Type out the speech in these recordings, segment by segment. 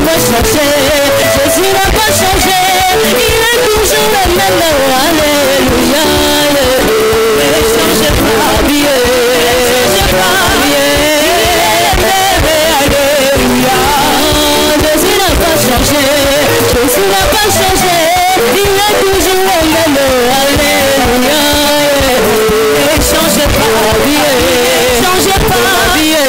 pas changé, Jésus n'a pas changé, il est toujours le même. Alléluia, il ne change pas bien, alléluia. Jésus n'a pas changé, Jésus n'a pas changé, il est toujours le même. Alléluia, il ne change pas bien, change pas bien.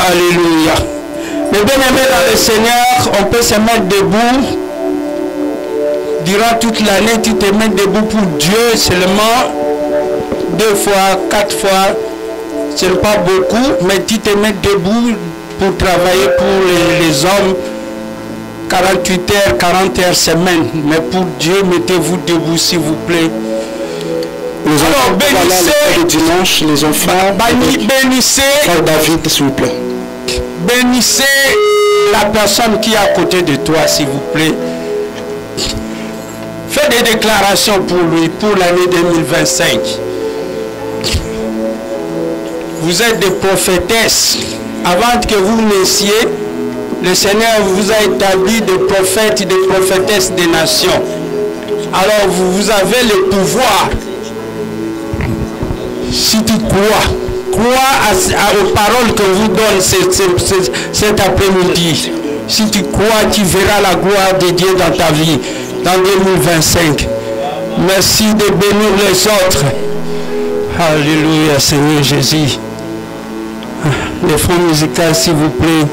Alléluia. Mais bien aimé dans le Seigneur, on peut se mettre debout. Durant toute l'année, tu te mets debout pour Dieu seulement 2 fois, 4 fois. Ce n'est pas beaucoup, mais tu te mets debout pour travailler pour les hommes. 48 heures, 40 heures semaine. Mais pour Dieu, mettez-vous debout s'il vous plaît. Alors bénissez le dimanche, les enfants. Bénissez. Frère David, s'il vous plaît. Bénissez la personne qui est à côté de toi, s'il vous plaît. Faites des déclarations pour lui, pour l'année 2025. Vous êtes des prophétesses. Avant que vous naissiez, le Seigneur vous a établi des prophètes et des prophétesses des nations. Alors vous avez le pouvoir. Si tu crois aux paroles que vous donne cet après-midi. Si tu crois, tu verras la gloire de Dieu dans ta vie, dans 2025. Merci de bénir les autres. Alléluia, Seigneur Jésus. Les fonds musicaux, s'il vous plaît.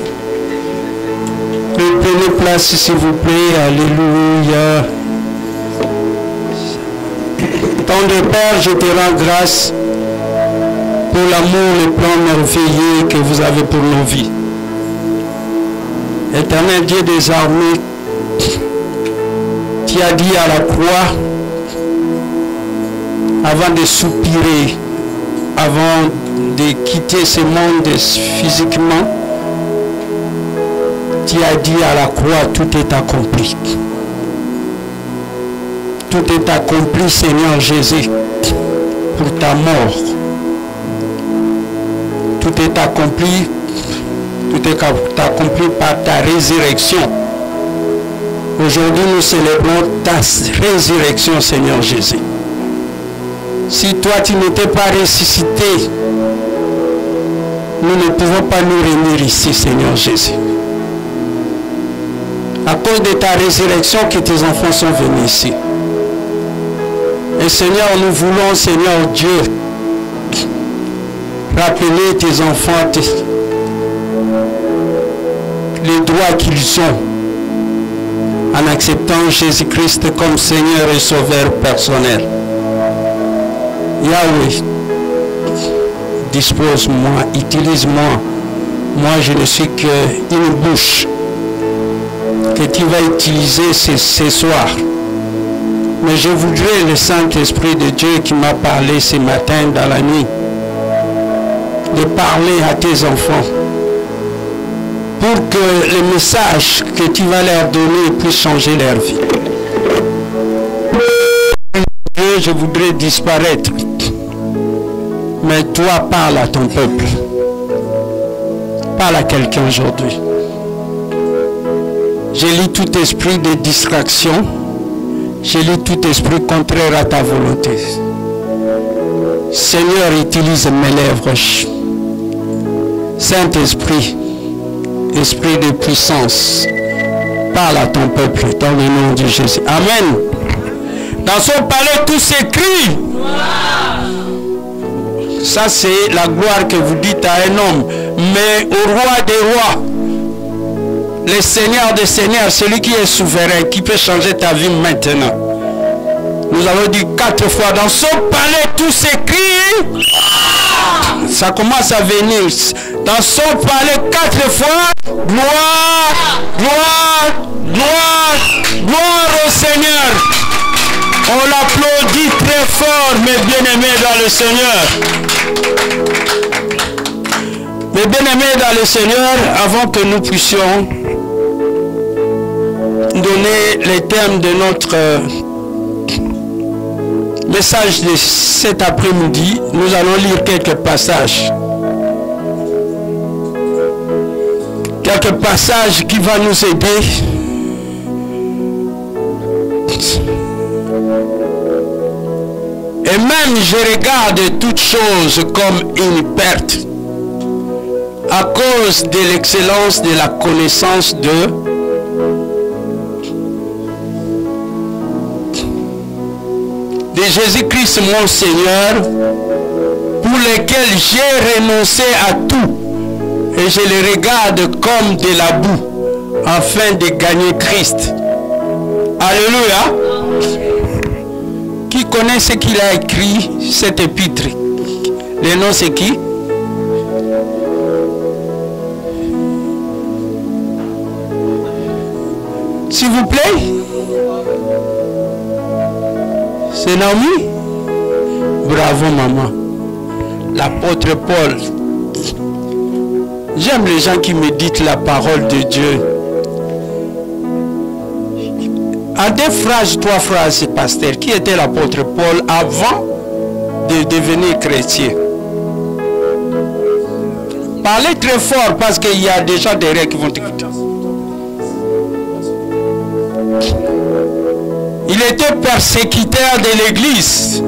Prenez place, s'il vous plaît. Alléluia. Tendre Père, je te rends grâce pour l'amour, le plan merveilleux que vous avez pour nos vies. Éternel Dieu des armées, tu as dit à la croix, avant de soupirer, avant de quitter ce monde physiquement, tu as dit à la croix, tout est accompli. Tout est accompli, Seigneur Jésus, pour ta mort. Tout est accompli, tout est accompli par ta résurrection. Aujourd'hui, nous célébrons ta résurrection, Seigneur Jésus. Si toi, tu n'étais pas ressuscité, nous ne pouvons pas nous réunir ici, Seigneur Jésus. À cause de ta résurrection que tes enfants sont venus ici. Et Seigneur, nous voulons, Seigneur Dieu, rappeler tes enfants les droits qu'ils ont en acceptant Jésus-Christ comme Seigneur et Sauveur personnel. Yahweh, dispose-moi, utilise-moi. Moi, je ne suis qu'une bouche que tu vas utiliser ce soir. Mais je voudrais le Saint-Esprit de Dieu qui m'a parlé ce matin dans la nuit, de parler à tes enfants pour que le message que tu vas leur donner puisse changer leur vie. Je voudrais disparaître, mais toi parle à ton peuple. Parle à quelqu'un aujourd'hui. Je lis tout esprit de distraction. Je lis tout esprit contraire à ta volonté. Seigneur, utilise mes lèvres. Saint-Esprit, esprit de puissance, parle à ton peuple dans le nom de Jésus. Amen. Dans son palais, tout s'écrit. Ça, c'est la gloire que vous dites à un homme. Mais au roi des rois, le Seigneur des seigneurs, celui qui est souverain, qui peut changer ta vie maintenant. Nous avons dit 4 fois, dans son palais tout s'écrit. Ça commence à venir. Dans son palais 4 fois, gloire, gloire, gloire, gloire au Seigneur. On l'applaudit très fort, mes bien-aimés dans le Seigneur. Mes bien-aimés dans le Seigneur, avant que nous puissions donner les termes de notre message de cet après-midi, nous allons lire quelques passages. Quelques passages qui vont nous aider et même je regarde toutes choses comme une perte à cause de l'excellence de la connaissance de Jésus-Christ mon Seigneur, pour lequel j'ai renoncé à tout et je le regarde comme de la boue afin de gagner Christ. Alléluia. Qui connaît ce qu'il a écrit, cet épître? Le nom c'est qui? S'il vous plaît? C'est Naomi? Bravo maman. L'apôtre Paul. J'aime les gens qui méditent la parole de Dieu. En 2 phrases, 3 phrases, pasteur, qui était l'apôtre Paul avant de devenir chrétien? Parlez très fort parce qu'il y a des gens derrière qui vont t'écouter. Il était persécuteur de l'église.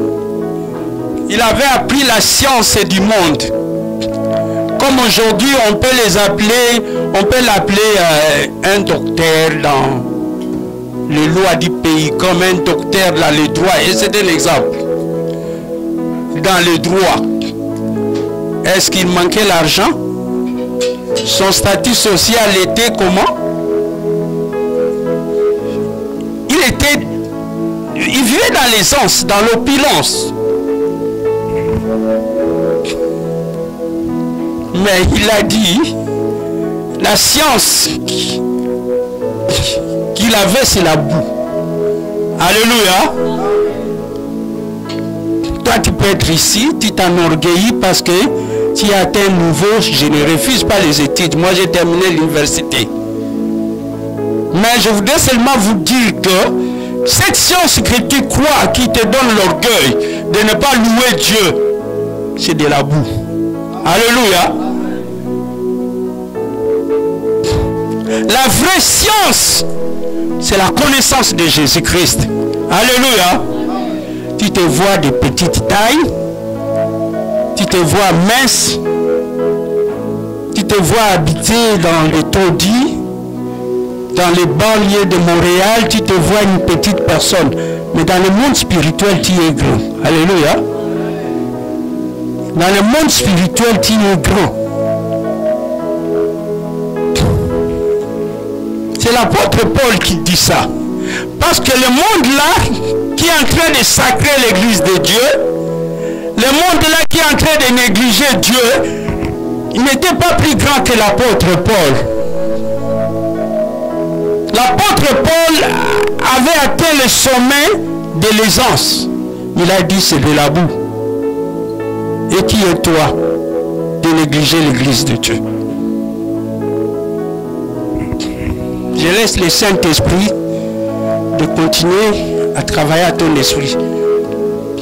Il avait appris la science du monde. Comme aujourd'hui, on peut les appeler, on peut l'appeler un docteur dans les lois du pays, comme un docteur dans les droits. Et c'est un exemple. Dans les droits. Est-ce qu'il manquait l'argent? Son statut social était comment? Il vivait dans l'aisance, dans l'opulence. Mais il a dit, la science qu'il avait, c'est la boue. Alléluia. Toi, tu peux être ici, tu t'enorgueillis parce que tu as atteint nouveau. Je ne refuse pas les études. Moi, j'ai terminé l'université. Mais je voudrais seulement vous dire que cette science que tu crois qui te donne l'orgueil de ne pas louer Dieu, c'est de la boue. Alléluia. La vraie science, c'est la connaissance de Jésus-Christ. Alléluia. Tu te vois de petite taille, tu te vois mince, tu te vois habiter dans les taudis, dans les banlieues de Montréal, tu te vois une petite personne. Mais dans le monde spirituel, tu es grand. Alléluia. Dans le monde spirituel, tu es grand. C'est l'apôtre Paul qui dit ça. Parce que le monde là, qui est en train de sacrer l'église de Dieu, le monde là qui est en train de négliger Dieu, il n'était pas plus grand que l'apôtre Paul. L'apôtre Paul avait atteint le sommet de l'aisance. Il a dit c'est de la boue. Et qui est toi de négliger l'église de Dieu? Je laisse le Saint-Esprit de continuer à travailler à ton esprit.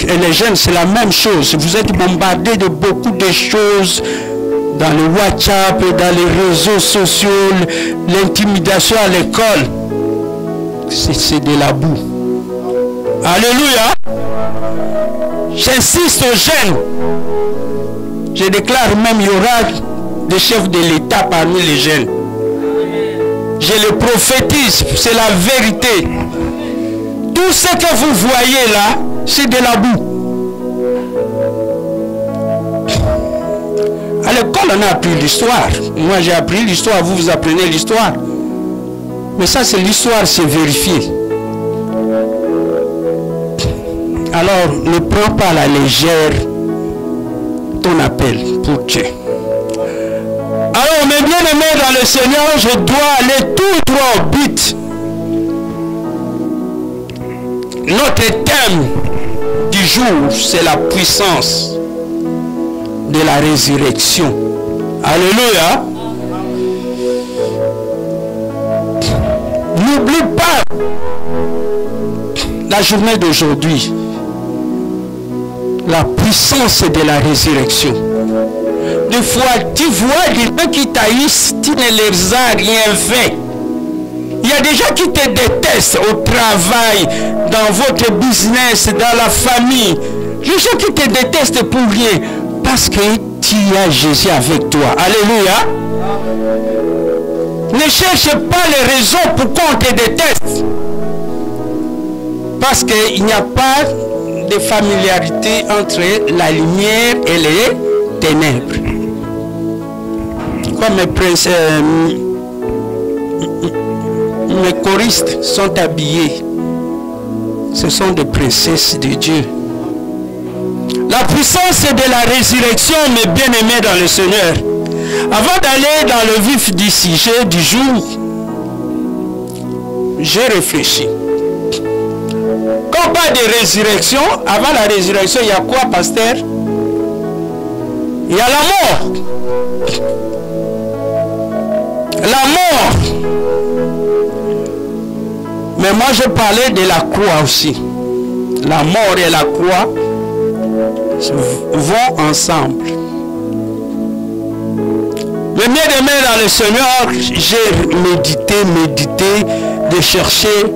Et les jeunes, c'est la même chose. Vous êtes bombardés de beaucoup de choses dans le WhatsApp, dans les réseaux sociaux, l'intimidation à l'école. C'est de la boue. Alléluia. J'insiste aux jeunes. Je déclare même il y aura des chefs de l'État parmi les jeunes. Je le prophétise, c'est la vérité. Tout ce que vous voyez là, c'est de la boue. À l'école, on a appris l'histoire. Moi, j'ai appris l'histoire, vous apprenez l'histoire. Mais ça, c'est l'histoire, c'est vérifié. Alors, ne prends pas à la légère ton appel pour Dieu. Alors, mes bien-aimés dans le Seigneur, je dois aller tout droit au but. Notre thème du jour, c'est la puissance de la résurrection. Alléluia. N'oublie pas la journée d'aujourd'hui. La puissance de la résurrection. Des fois, tu vois des gens qui taillissent, tu ne les as rien fait. Il y a des gens qui te détestent au travail, dans votre business, dans la famille. Les gens qui te détestent pour rien. Parce que tu as Jésus avec toi. Alléluia. Ne cherche pas les raisons pourquoi on te déteste. Parce qu'il n'y a pas de familiarité entre la lumière et les ténèbres. Comme mes choristes sont habillés. Ce sont des princesses de Dieu. La puissance de la résurrection, mes bien-aimés dans le Seigneur. Avant d'aller dans le vif du sujet du jour, j'ai réfléchi. Quand on parle de résurrection, avant la résurrection, il y a quoi, pasteur? Il y a la mort. La mort. Mais moi, je parlais de la croix aussi. La mort et la croix vont ensemble. Le bien-aimé dans le Seigneur, j'ai médité de chercher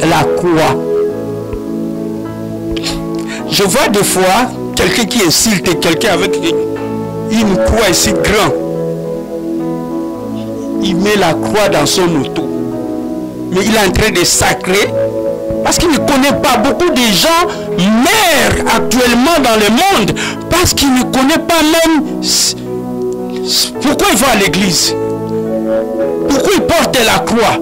la croix. Je vois des fois quelqu'un qui insulte quelqu'un avec une croix ici grande. Il met la croix dans son auto. Mais il est en train de sacrer parce qu'il ne connaît pas. Beaucoup de gens meurent actuellement dans le monde parce qu'ils ne connaissent pas même pourquoi ils vont à l'église. Pourquoi ils portent la croix.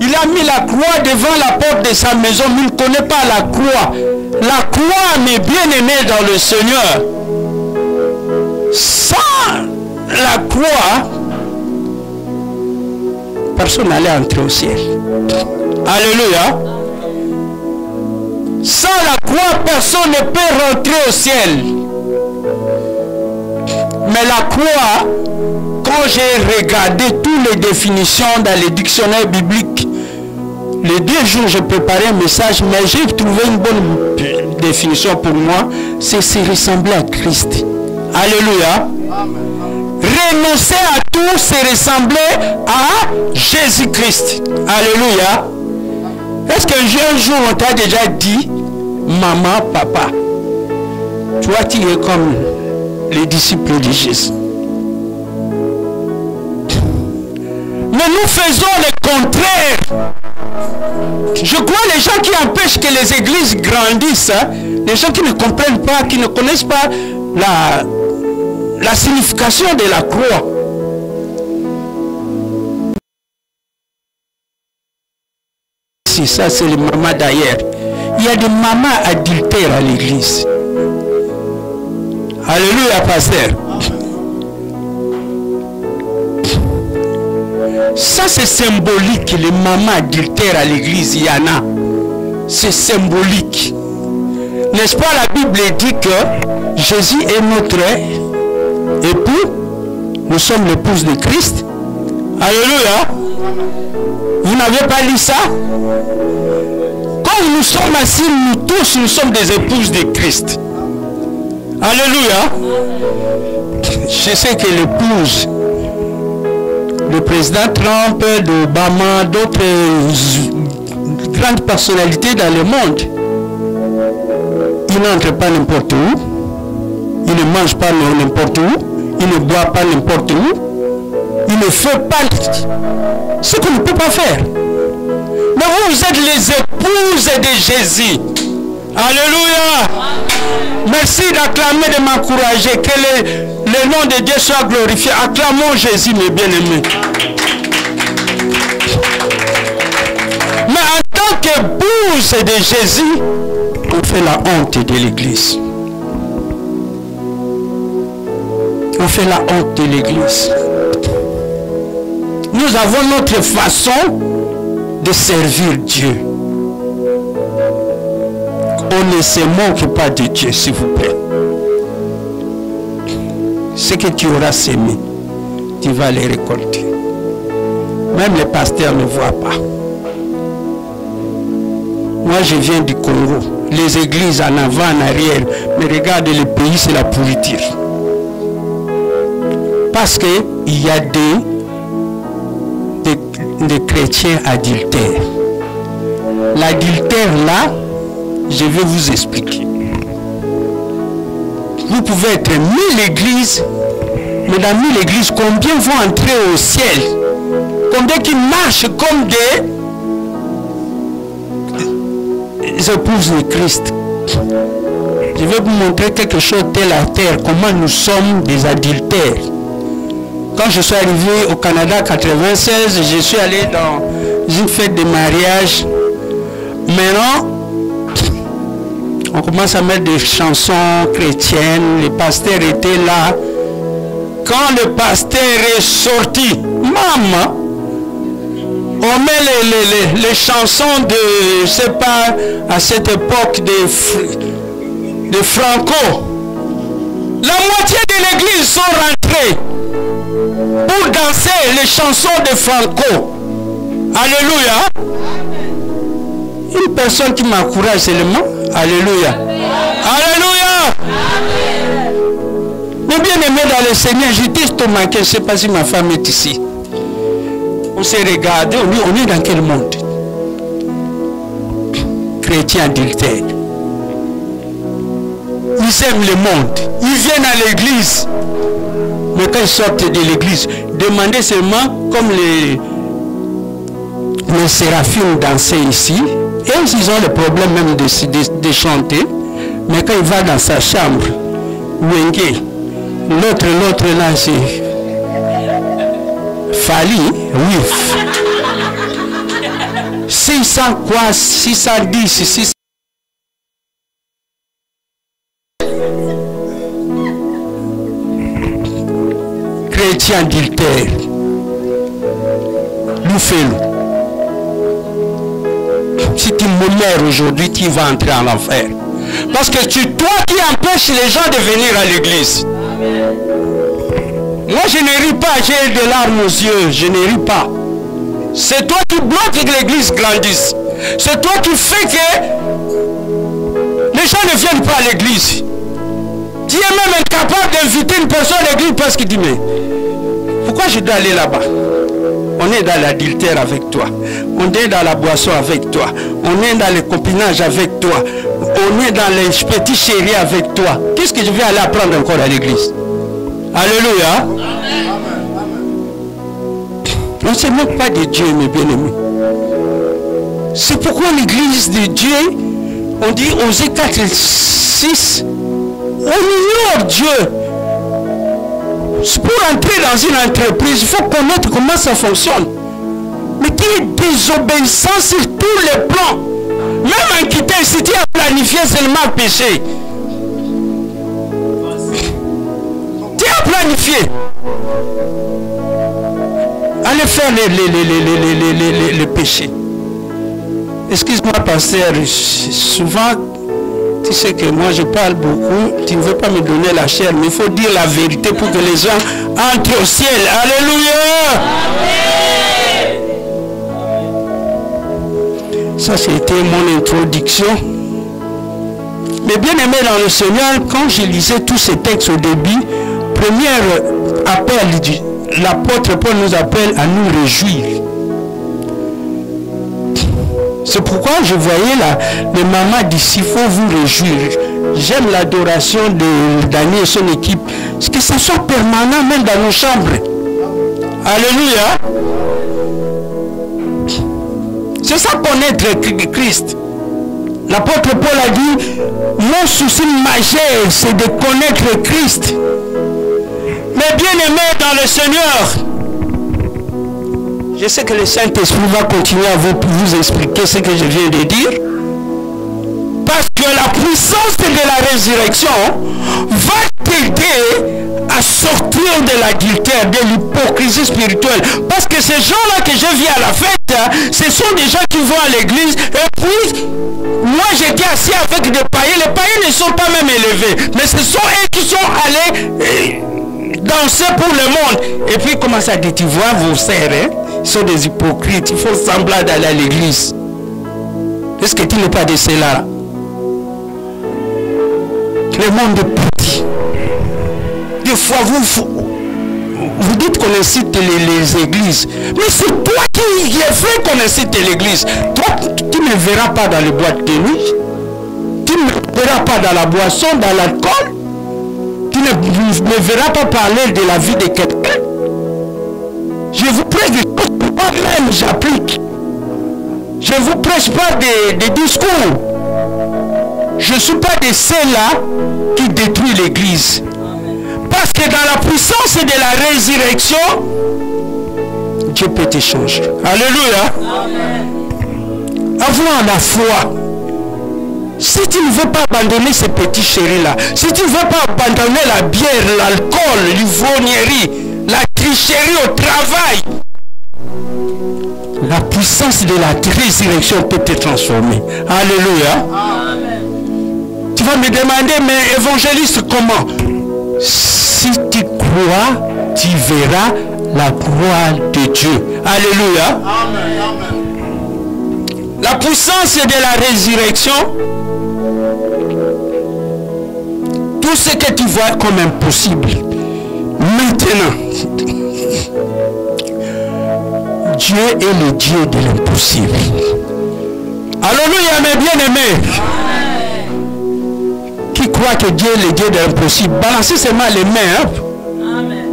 Il a mis la croix devant la porte de sa maison, mais il ne connaît pas la croix. La croix, mes bien-aimés dans le Seigneur, sans la croix, personne n'allait entrer au ciel. Alléluia. Sans la croix, personne ne peut rentrer au ciel. Mais la croix, quand j'ai regardé toutes les définitions dans les dictionnaires bibliques, les 2 jours je préparais un message, mais j'ai trouvé une bonne définition pour moi, c'est se ressembler à Christ. Alléluia. Renoncer à tout, c'est ressembler à Jésus-Christ. Alléluia. Est-ce qu'un jour on t'a déjà dit, maman, papa, toi tu es comme les disciples de Jésus? Mais nous faisons le contraire. Je crois les gens qui empêchent que les églises grandissent, hein, les gens qui ne comprennent pas, qui ne connaissent pas la signification de la croix. Si ça c'est les mamans d'ailleurs. Il y a des mamans adultères à l'église. Alléluia, pasteur. Ça c'est symbolique, les mamans adultères à l'église, il y en a. C'est symbolique. N'est-ce pas, la Bible dit que Jésus est notre époux. Nous sommes l'épouse de Christ. Alléluia. Vous n'avez pas lu ça? Quand nous sommes assis, nous tous, nous sommes des épouses de Christ. Alléluia. Je sais que l'épouse, le président Trump, d'Obama, d'autres grandes personnalités dans le monde, ils n'entrent pas n'importe où, ils ne mangent pas n'importe où, ils ne boivent pas n'importe où, ils ne font pas ce qu'on ne peut pas faire. Mais vous êtes les épouses de Jésus. Alléluia. Merci d'acclamer, de m'encourager. Que le nom de Dieu soit glorifié. Acclamons Jésus, mes bien-aimés. Mais en tant qu'épouse de Jésus, on fait la honte de l'église. On fait la honte de l'église. Nous avons notre façon de servir Dieu. On ne se moque pas de Dieu, s'il vous plaît. Ce que tu auras sémé, tu vas les récolter. Même les pasteurs ne voient pas. Moi, je viens du Congo. Les églises en avant, en arrière. Mais regarde, le pays, c'est la pourriture. Parce qu'il y a des chrétiens adultères. L'adultère, là, je vais vous expliquer. Vous pouvez être 1000 églises, mais dans 1000 églises, combien vont entrer au ciel? Combien qui marchent comme des épouses de Christ? Je vais vous montrer quelque chose de la terre, comment nous sommes des adultères. Quand je suis arrivé au Canada en 1996, je suis allé dans une fête de mariage. Maintenant, on commence à mettre des chansons chrétiennes. Le pasteur était là. Quand le pasteur est sorti, maman, on met les chansons de, je ne sais pas, à cette époque de Franco. La moitié de l'église sont rentrés pour danser les chansons de Franco. Alléluia. Une personne qui m'encourage seulement. Alléluia. Alléluia. Mais bien aimé dans le Seigneur, j'étais estomaqué. Je ne sais pas si ma femme est ici. On s'est regardé, on est dans quel monde? Chrétiens adultères. Ils aiment le monde. Ils viennent à l'église. Mais quand ils sortent de l'église, demandez seulement comme les séraphins dansaient ici. Et ils ont le problème même de chanter. Mais quand il va dans sa chambre, l'autre là c'est Fali, oui. 600 quoi, 610, 600. Chrétien adultère. fais-le. Si tu me meurs aujourd'hui, tu vas entrer en enfer. Parce que c'est toi qui empêches les gens de venir à l'église. Moi, je ne ris pas, j'ai des larmes aux yeux, je ne ris pas. C'est toi qui bloques que l'église grandisse. C'est toi qui fais que les gens ne viennent pas à l'église. Tu es même incapable d'inviter une personne à l'église parce qu'il dit, mais pourquoi je dois aller là-bas? On est dans l'adultère avec toi. On est dans la boisson avec toi. On est dans le copinage avec toi. On est dans les petits chéris avec toi. Qu'est-ce que je vais aller apprendre encore à l'église? Alléluia. On ne se moque pas de Dieu, mes bien-aimés. C'est pourquoi l'église de Dieu, on dit Osée 4:6, on ignore Dieu. Pour entrer dans une entreprise, il faut connaître comment ça fonctionne. Mais qui est désobéissant sur tous les plans. Même en quittant, si tu as planifié seulement péché. Tu as planifié. Allez faire les péchés. Excuse-moi, pasteur, souvent, tu sais que moi je parle beaucoup, tu ne veux pas me donner la chair, mais il faut dire la vérité pour que les gens entrent au ciel. Alléluia! Ça, c'était mon introduction. Mais bien aimé dans le Seigneur, quand je lisais tous ces textes au début, premier appel, l'apôtre Paul nous appelle à nous réjouir. C'est pourquoi je voyais les mamans d'ici, il faut vous réjouir. J'aime l'adoration de Daniel et son équipe. Que ça soit permanent même dans nos chambres. Alléluia. C'est ça connaître Christ. L'apôtre Paul a dit, mon souci majeur, c'est de connaître Christ. Mais bien aimé dans le Seigneur, je sais que le Saint-Esprit va continuer à vous expliquer ce que je viens de dire. Parce que la puissance de la résurrection va t'aider à sortir de l'adultère, de l'hypocrisie spirituelle. Parce que ces gens-là que je vis à la fête, ce sont des gens qui vont à l'église. Et puis, moi j'étais assis avec des païens. Les païens ne sont pas même élevés. Mais ce sont eux qui sont allés danser pour le monde. Et puis, comment ça dit, tu vois vos sœurs, hein? Ils sont des hypocrites. Il faut semblant d'aller à l'église. Est-ce que tu n'es pas de cela? Le monde est petit. Des fois, vous dites qu'on incite les églises. Mais c'est toi qui fait qu'on incite l'église. Toi, tu ne me verras pas dans les boîtes de nuit. Tu ne me verras pas dans la boisson, dans l'alcool. Tu ne me verras pas parler de la vie de quelqu'un. Je vous prêche des choses que moi-même j'applique. Je ne vous prêche pas des discours. Je ne suis pas de ceux-là qui détruisent l'église. Parce que dans la puissance de la résurrection, Dieu peut te changer. Alléluia. Avoir la foi. Si tu ne veux pas abandonner ces petits chéris-là, si tu ne veux pas abandonner la bière, l'alcool, l'ivrognerie, la tricherie au travail, la puissance de la résurrection peut te transformer. Alléluia. Amen. Tu vas me demander, mais évangéliste, comment? Si tu crois, tu verras la gloire de Dieu. Alléluia. Amen. La puissance de la résurrection, tout ce que tu vois comme impossible, maintenant, Dieu est le Dieu de l'impossible. Alléluia, mes bien-aimés. Qui croit que Dieu est le Dieu de l'impossible? Balancez seulement les mains. Hein? Amen.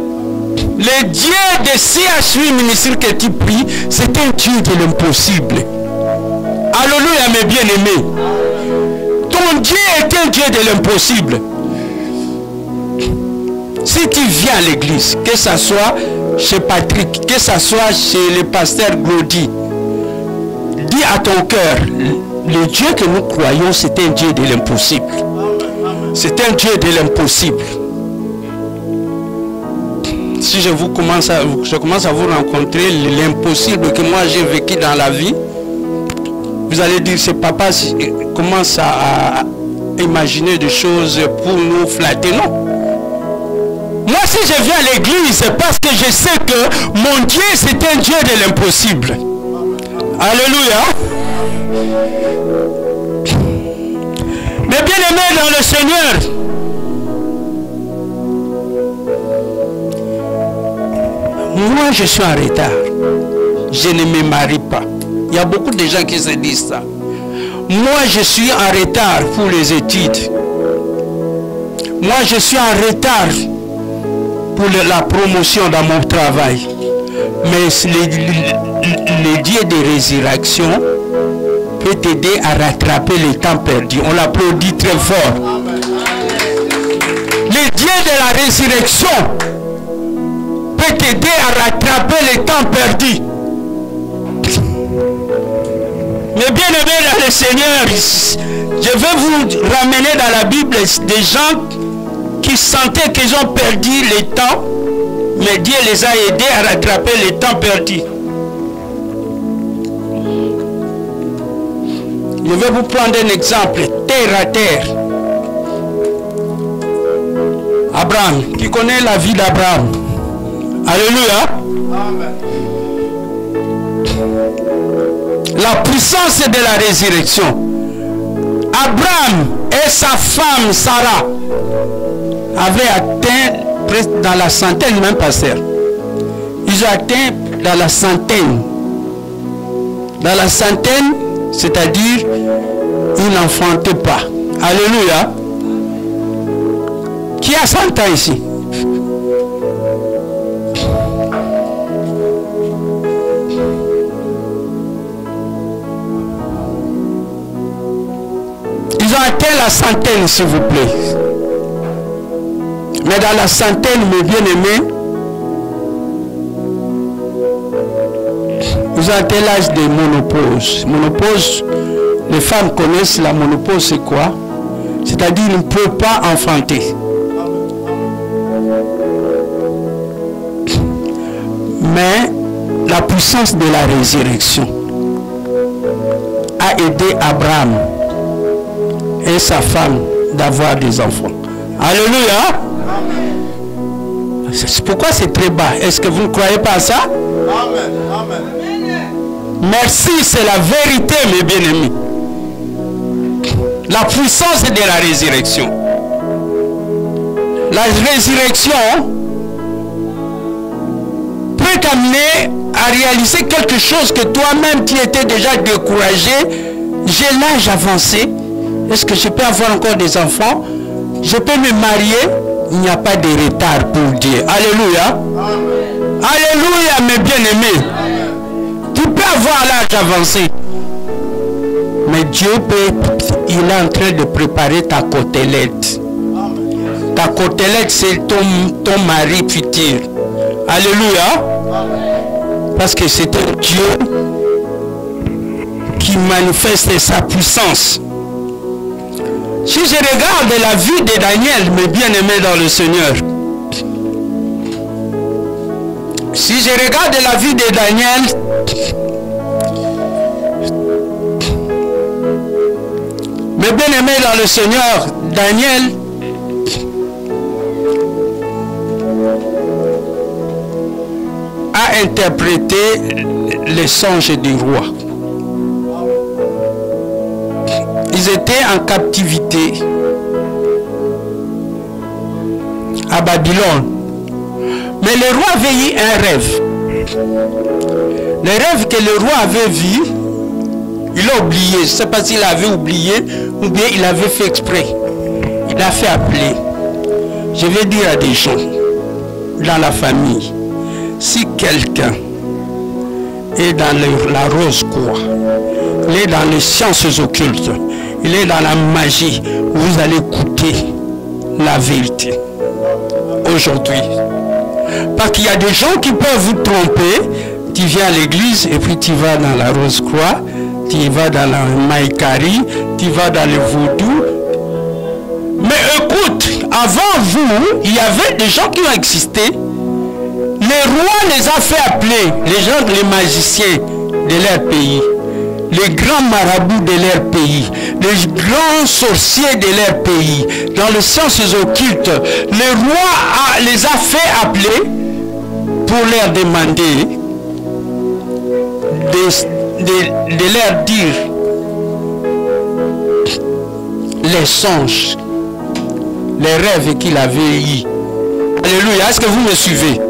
Le Dieu de CHU ministère que tu pries, c'est un Dieu de l'impossible. Alléluia, mes bien-aimés. Ton Dieu est un Dieu de l'impossible. Si tu viens à l'église, que ce soit chez Patrick, que ce soit chez le pasteur Glody, dis à ton cœur, le Dieu que nous croyons, c'est un Dieu de l'impossible. C'est un Dieu de l'impossible. si je commence à vous rencontrer, l'impossible que moi j'ai vécu dans la vie, vous allez dire, ce papa commence à imaginer des choses pour nous flatter. Non. Moi, si je viens à l'église, c'est parce que je sais que mon Dieu, c'est un Dieu de l'impossible. Alléluia. Mais bien aimé dans le Seigneur, moi, je suis en retard. Je ne me marie pas. Il y a beaucoup de gens qui se disent ça. Moi, je suis en retard pour les études. Moi, je suis en retard pour la promotion dans mon travail. Mais le Dieu de résurrection peut t'aider à rattraper le temps perdu. On l'applaudit très fort. Le Dieu de la résurrection peut t'aider à rattraper le temps perdu. Mais bien aimé dans le Seigneur, je vais vous ramener dans la Bible des gens qui sentaient qu'ils ont perdu le temps, mais Dieu les a aidés à rattraper le temps perdu. Je vais vous prendre un exemple, terre à terre. Abraham, qui connaît la vie d'Abraham? Alléluia. Amen. La puissance de la résurrection. Abraham et sa femme Sarah avaient atteint presque dans la centaine, même pas sûr. Ils ont atteint dans la centaine. Dans la centaine, c'est-à-dire, ils n'enfantaient pas. Alléluia. Qui a 100 ans ici? Ils ont atteint la centaine, s'il vous plaît. Mais dans la centaine, mes bien-aimés, ils ont atteint l'âge de ménopause. Ménopause, les femmes connaissent la ménopause, c'est quoi? C'est-à-dire qu'ils ne peuvent pas enfanter. Mais la puissance de la résurrection a aidé Abraham et sa femme d'avoir des enfants. Alléluia. C'est pourquoi c'est très bas. Est-ce que vous ne croyez pas à ça? Amen. Amen. Merci, c'est la vérité, mes bien-aimés. La puissance de la résurrection. La résurrection peut t'amener à réaliser quelque chose que toi-même tu étais déjà découragé. J'ai l'âge avancé. Est-ce que je peux avoir encore des enfants? Je peux me marier? Il n'y a pas de retard pour Dieu. Alléluia. Amen. Alléluia, mes bien-aimés. Tu peux avoir l'âge avancé. Mais Dieu il est en train de préparer ta côtelette. Ta côtelette, c'est ton mari futur. Alléluia. Parce que c'est un Dieu qui manifeste sa puissance. Si je regarde la vie de Daniel, mes bien-aimés dans le Seigneur, si je regarde la vie de Daniel, mes bien-aimés dans le Seigneur, Daniel a interprété les songes du roi. Ils étaient en captivité à Babylone. Mais le roi avait eu un rêve. Le rêve que le roi avait vu, il a oublié. Je ne sais pas s'il avait oublié ou bien il avait fait exprès. Il a fait appeler. Je vais dire à des gens dans la famille, si quelqu'un est dans la rose croix, il est dans les sciences occultes, il est dans la magie, vous allez écouter la vérité aujourd'hui. Parce qu'il y a des gens qui peuvent vous tromper. Tu viens à l'église et puis tu vas dans la rose croix, tu vas dans la maïkari, tu vas dans le vaudou. Mais écoute, avant vous, il y avait des gens qui ont existé Le roi les a fait appeler, les gens, les magiciens de leur pays, les grands marabouts de leur pays, les grands sorciers de leur pays, dans les sciences occultes. Le roi les a fait appeler pour leur demander de leur dire les songes, les rêves qu'il avait eus. Alléluia. Est-ce que vous me suivez?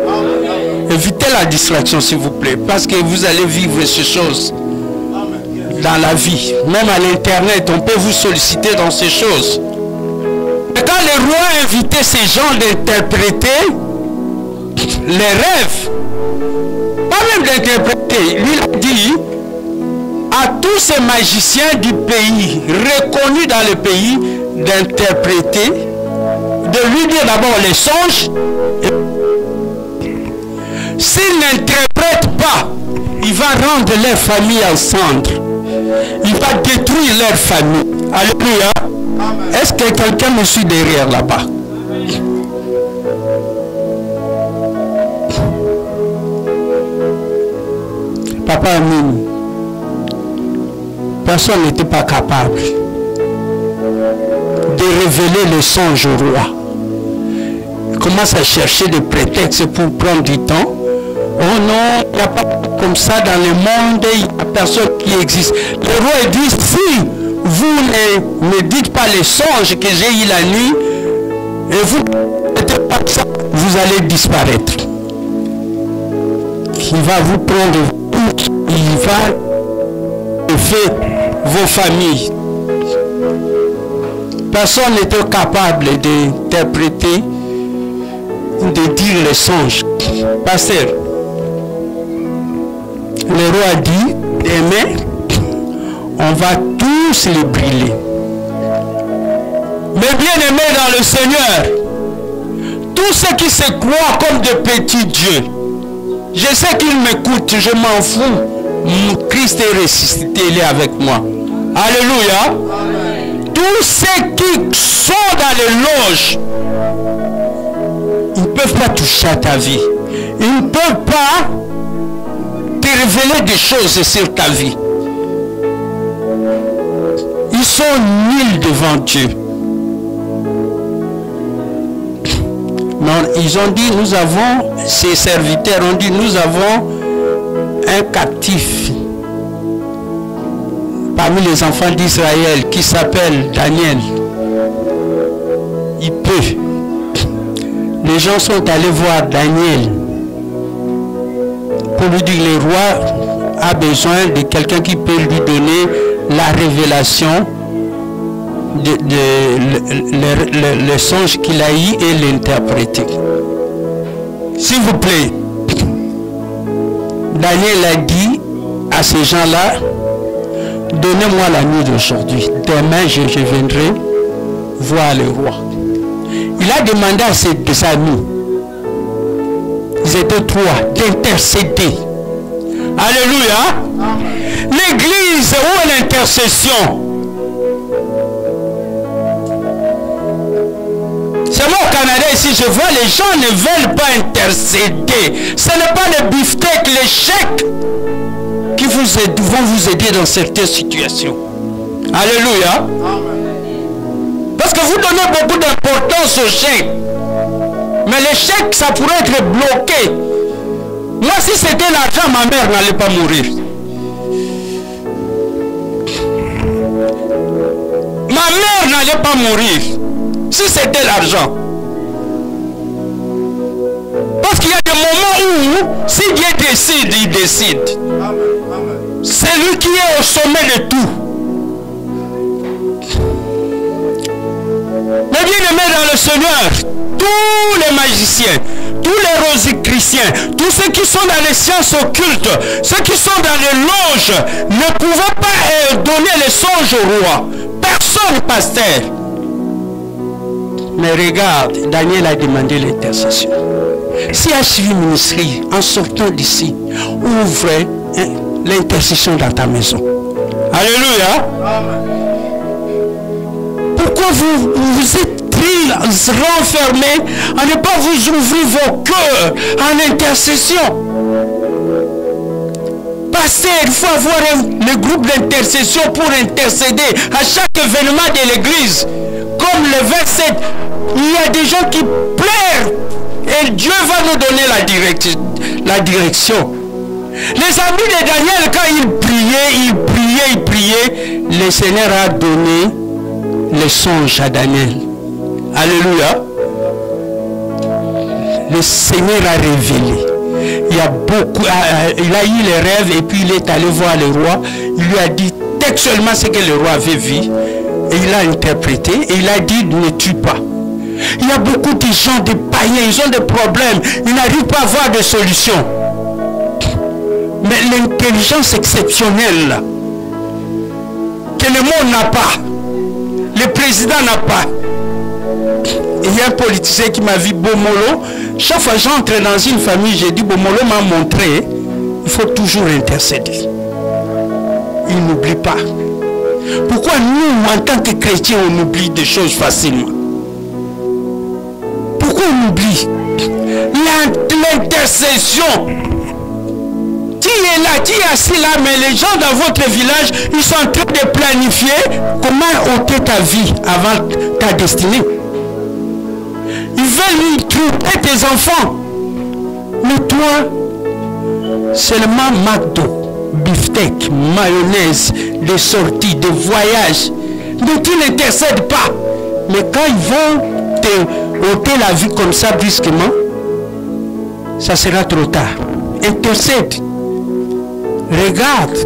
Évitez la distraction s'il vous plaît, parce que vous allez vivre ces choses dans la vie. Même à l'internet, on peut vous solliciter dans ces choses. Et quand le roi invitait ces gens d'interpréter les rêves, pas même d'interpréter, lui il a dit à tous ces magiciens du pays, reconnus dans le pays, d'interpréter, de lui dire d'abord les songes. S'il n'interprète pas, il va rendre leur famille en cendres. Il va détruire leur famille. Alléluia. Est-ce que quelqu'un me suit derrière là-bas? Papa Amine, personne n'était pas capable de révéler le songe au roi. Il commence à chercher des prétextes pour prendre du temps. Oh non, il n'y a pas comme ça dans le monde, il n'y a personne qui existe. Le roi dit, si vous ne me dites pas les songes que j'ai eu la nuit, et vous ne faites pas ça, vous allez disparaître. Il va vous prendre, il va faire vos familles. Personne n'était capable d'interpréter, de dire les songes. Pasteur, le roi a dit, demain, on va tous les brûler. Mais bien aimés dans le Seigneur, tous ceux qui se croient comme de petits dieux, je sais qu'ils m'écoutent, je m'en fous. Christ est ressuscité, il est avec moi. Alléluia. Amen. Tous ceux qui sont dans les loges, ils ne peuvent pas toucher à ta vie. Ils ne peuvent pas te révéler des choses sur ta vie. Ils sont nuls devant Dieu. Non, ils ont dit, nous avons, ces serviteurs ont dit, nous avons un captif parmi les enfants d'Israël qui s'appelle Daniel. Il peut. Les gens sont allés voir Daniel pour lui dire que le roi a besoin de quelqu'un qui peut lui donner la révélation le songe qu'il a eu et l'interpréter. S'il vous plaît, Daniel a dit à ces gens-là, donnez-moi la nuit d'aujourd'hui. Demain, je viendrai voir le roi. Il a demandé à ses amis, ils étaient trois, d'intercéder. Alléluia. L'église où est l'intercession? C'est moi au Canada ici, je vois les gens ne veulent pas intercéder. Ce n'est pas le beefsteak, les chèques qui vont vous aider dans certaines situations. Alléluia. Parce que vous donnez beaucoup d'importance aux chèques. Mais les chèques, ça pourrait être bloqué. Moi, si c'était l'argent, ma mère n'allait pas mourir. Ma mère n'allait pas mourir. Si c'était l'argent. Parce qu'il y a des moments où, si Dieu décide, il décide. C'est lui qui est au sommet de tout. Mais bien aimé dans le Seigneur, tous les magiciens, tous les rosicruciens, tous ceux qui sont dans les sciences occultes, ceux qui sont dans les loges, ne pouvaient pas donner les songes au roi. Personne, pasteur. Mais regarde, Daniel a demandé l'intercession. Si HV Ministry, en sortant d'ici, ouvre l'intercession dans ta maison. Alléluia. Pourquoi vous êtes villes renfermées, à ne pas vous ouvrir vos cœurs en intercession. Pasteur, il faut avoir le groupe d'intercession pour intercéder à chaque événement de l'église. Comme le verset, il y a des gens qui pleurent et Dieu va nous donner la direction. Les amis de Daniel, quand ils priaient, le Seigneur a donné les songes à Daniel. Alléluia. Le Seigneur a révélé. Il y a beaucoup, il a eu les rêves et puis il est allé voir le roi. Il lui a dit textuellement ce que le roi avait vu. Et il a interprété et il a dit ne tue pas. Il y a beaucoup de gens, des païens, ils ont des problèmes. Ils n'arrivent pas à avoir de solution. Mais l'intelligence exceptionnelle que le monde n'a pas, le président n'a pas. Il y a un politicien qui m'a vu Bomolo. Chaque fois que j'entre dans une famille, j'ai dit Bomolo m'a montré, il faut toujours intercéder. Il n'oublie pas. Pourquoi nous, en tant que chrétiens, on oublie des choses facilement? Pourquoi on oublie? L'intercession. Qui est là, qui est assis là, mais les gens dans votre village, ils sont en train de planifier comment ôter ta vie avant ta destinée. Ils veulent trouver tes enfants. Mais toi, seulement McDo, beefsteak, mayonnaise, des sorties, des voyages. Mais tu n'intercèdes pas. Mais quand ils vont te ôter la vie comme ça brusquement, ça sera trop tard. Intercède. Regarde.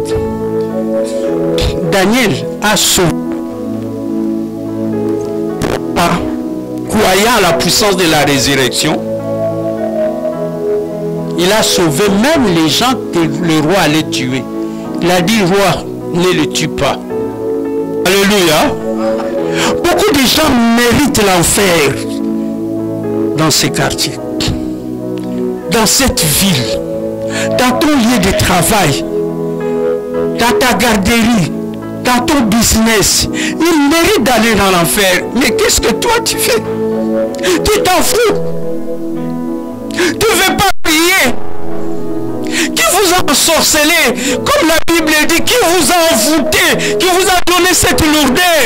Daniel a sauvé. Croyant à la puissance de la résurrection, il a sauvé même les gens que le roi allait tuer. Il a dit, roi, ne le tue pas. Alléluia. Beaucoup de gens méritent l'enfer dans ces quartiers, dans cette ville, dans ton lieu de travail, dans ta garderie, dans ton business. Ils méritent d'aller dans l'enfer. Mais qu'est-ce que toi tu fais? Tu t'en fous. Tu ne veux pas prier. Qui vous a ensorcelé? Comme la Bible dit, qui vous a envoûté? Qui vous a donné cette lourdeur?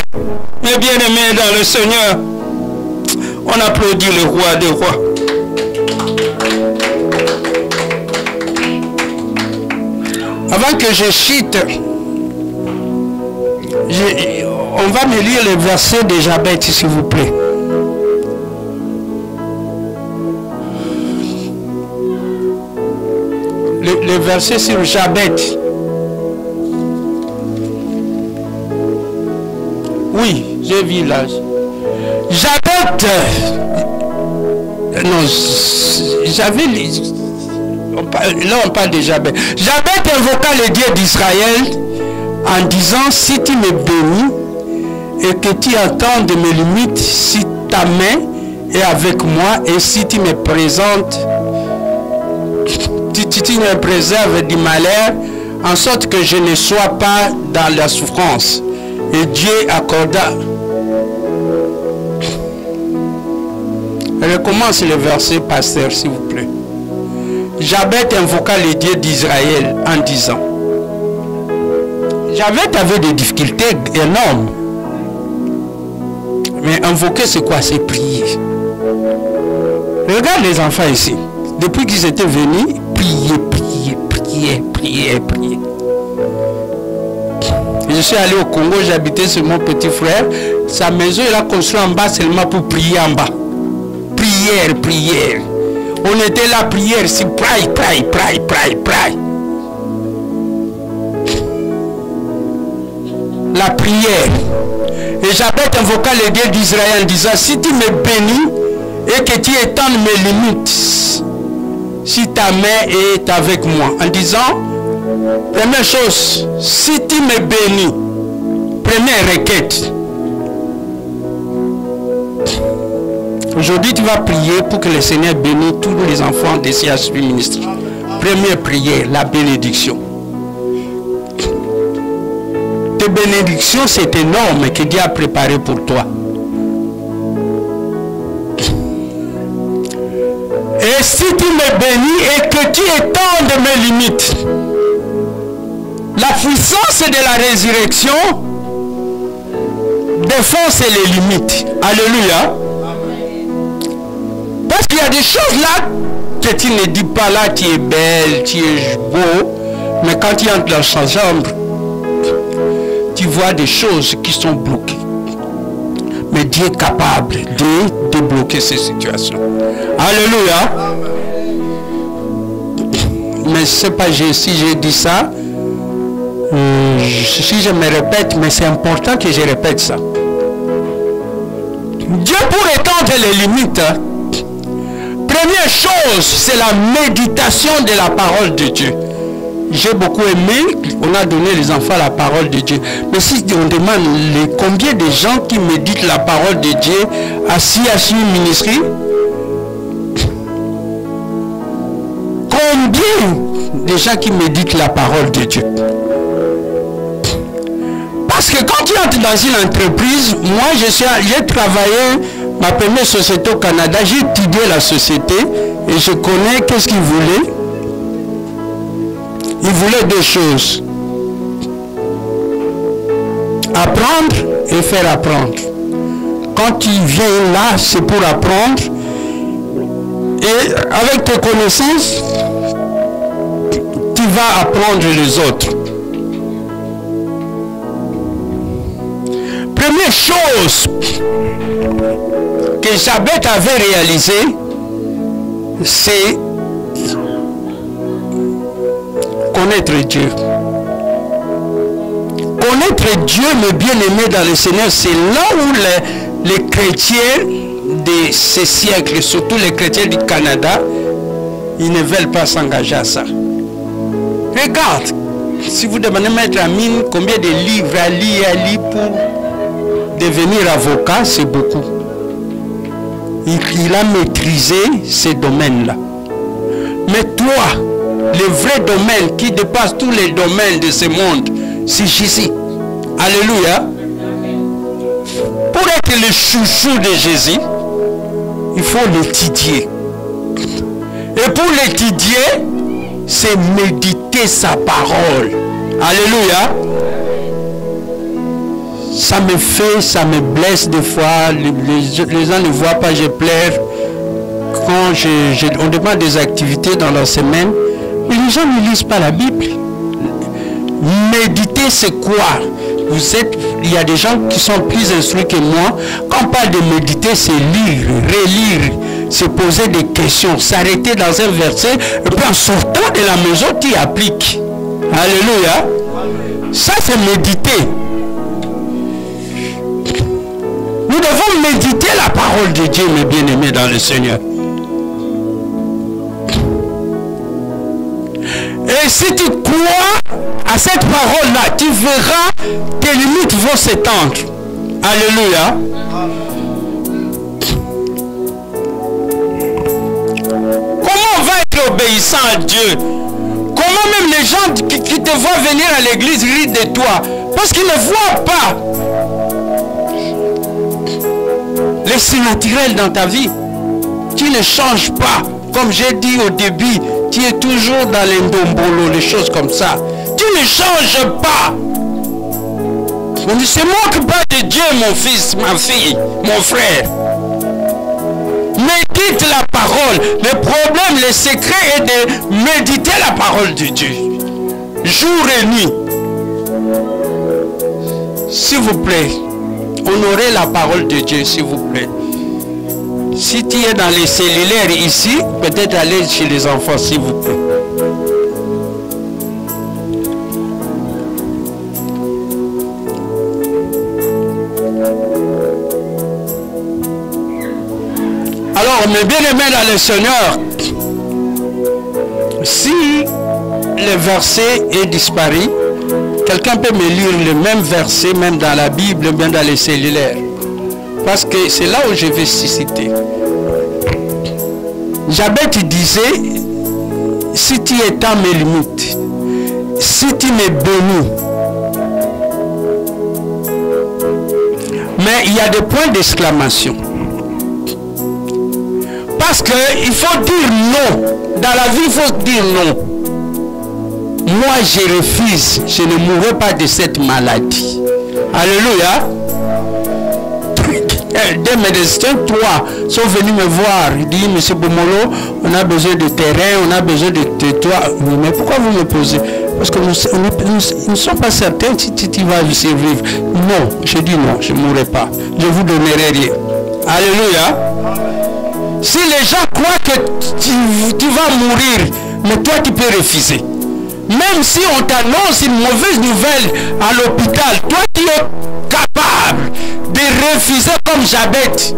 Mes bien-aimés dans le Seigneur, on applaudit le roi des rois. Avant que je chute, on va me lire le verset de Jabet, s'il vous plaît. Le verset sur Jabet. Oui, j'ai vu là. Jabet. Non, j'avais... Là, on parle de Jabet. Jabet invoqua le Dieu d'Israël en disant, si tu me bénis et que tu entendes mes limites, si ta main est avec moi et si tu me présentes, tu me préserves du malheur, en sorte que je ne sois pas dans la souffrance. Et Dieu accorda. Recommence le verset, pasteur, s'il vous plaît. Jabet invoqua le Dieu d'Israël en disant, Jabet avait des difficultés énormes. Mais invoquer, c'est quoi? C'est prier. Regarde les enfants ici. Depuis qu'ils étaient venus, prier. Je suis allé au Congo, j'habitais sur mon petit frère. Sa maison, il a construit en bas seulement pour prier en bas. Prière. On était là, prière, si prie. La prière. Et Jabet invoqua le Dieu d'Israël en disant, si tu me bénis et que tu étendes mes limites, si ta main est avec moi, en disant, première chose, si tu me bénis, première requête. Aujourd'hui, tu vas prier pour que le Seigneur bénisse tous les enfants des CHP ministres. Première prière, la bénédiction. Tes bénédictions, c'est énorme que Dieu a préparé pour toi. Et si tu me bénis et que tu étendes mes limites, la puissance de la résurrection défonce les limites. Alléluia. Parce qu'il y a des choses là que tu ne dis pas là, tu es belle, tu es beau, mais quand tu entres dans sa chambre, tu vois des choses qui sont bloquées. Mais Dieu est capable de débloquer ces situations. Alléluia. Mais je ne sais pas si j'ai dit ça. Si je me répète, mais c'est important que je répète ça. Dieu pour étendre les limites, première chose, c'est la méditation de la parole de Dieu. J'ai beaucoup aimé, on a donné les enfants la parole de Dieu. Mais si on demande combien de gens qui méditent la parole de Dieu assis à une ministrie, combien de gens qui méditent la parole de Dieu? Parce que quand tu entres dans une entreprise, moi j'ai travaillé ma première société au Canada, j'ai étudié la société et je connais qu'est-ce qu'ils voulaient. Ils voulaient deux choses. Apprendre et faire apprendre. Quand tu viens là, c'est pour apprendre. Et avec tes connaissances, tu vas apprendre les autres. Première chose que Jabez avait réalisée, c'est connaître Dieu. Connaître Dieu, mes bien-aimés dans le Seigneur, c'est là où les chrétiens de ces siècles, surtout les chrétiens du Canada, ils ne veulent pas s'engager à ça. Regarde, si vous demandez Maître Amine combien de livres à lire pour devenir avocat, c'est beaucoup. Il a maîtrisé ces domaines-là. Mais toi, le vrai domaine qui dépasse tous les domaines de ce monde, c'est Jésus. Alléluia. Pour être le chouchou de Jésus, il faut l'étudier. Et pour l'étudier, c'est méditer sa parole. Alléluia. Ça me fait, ça me blesse des fois. Les gens ne voient pas, je pleure. Quand on demande des activités dans la semaine, mais les gens ne lisent pas la Bible. Méditer, c'est quoi? Il y a des gens qui sont plus instruits que moi. Quand on parle de méditer, c'est lire, relire, se poser des questions, s'arrêter dans un verset, et puis en sortant de la maison, tu y appliques. Alléluia. Ça, c'est méditer. Nous devons méditer la parole de Dieu, mes bien-aimés dans le Seigneur. Et si tu crois à cette parole-là, tu verras tes limites vont s'étendre. Alléluia. Comment on va être obéissant à Dieu? Comment même les gens qui te voient venir à l'église rient de toi? Parce qu'ils ne voient pas le surnaturel dans ta vie. Tu ne changes pas. Comme j'ai dit au début, tu es toujours dans l'indombolo, les choses comme ça. Tu ne changes pas. On ne se moque pas de Dieu, mon fils, ma fille, mon frère. Médite la parole. Le problème, le secret est de méditer la parole de Dieu. Jour et nuit. S'il vous plaît, honorez la parole de Dieu, s'il vous plaît. Si tu es dans les cellulaires ici, peut-être aller chez les enfants, s'il vous plaît. Alors, mes bien-aimés dans le Seigneur, si le verset est disparu, quelqu'un peut me lire le même verset, même dans la Bible, même dans les cellulaires. Parce que c'est là où je vais citer. Jabez disait, si tu étends mes limites, si tu me bénis. Mais il y a des points d'exclamation. Parce qu'il faut dire non. Dans la vie, il faut dire non. Moi, je refuse. Je ne mourrai pas de cette maladie. Alléluia. Des médecins, trois, sont venus me voir. Ils disent, monsieur Bomolo, on a besoin de terrain, on a besoin de toi. Mais pourquoi vous me posez? Parce que nous ne sommes pas certains si tu vas survivre. Non, je dis non, je ne mourrai pas. Je ne vous donnerai rien. Alléluia. Si les gens croient que tu vas mourir, mais toi tu peux refuser. Même si on t'annonce une mauvaise nouvelle à l'hôpital, toi tu es capable de refuser comme Jabez.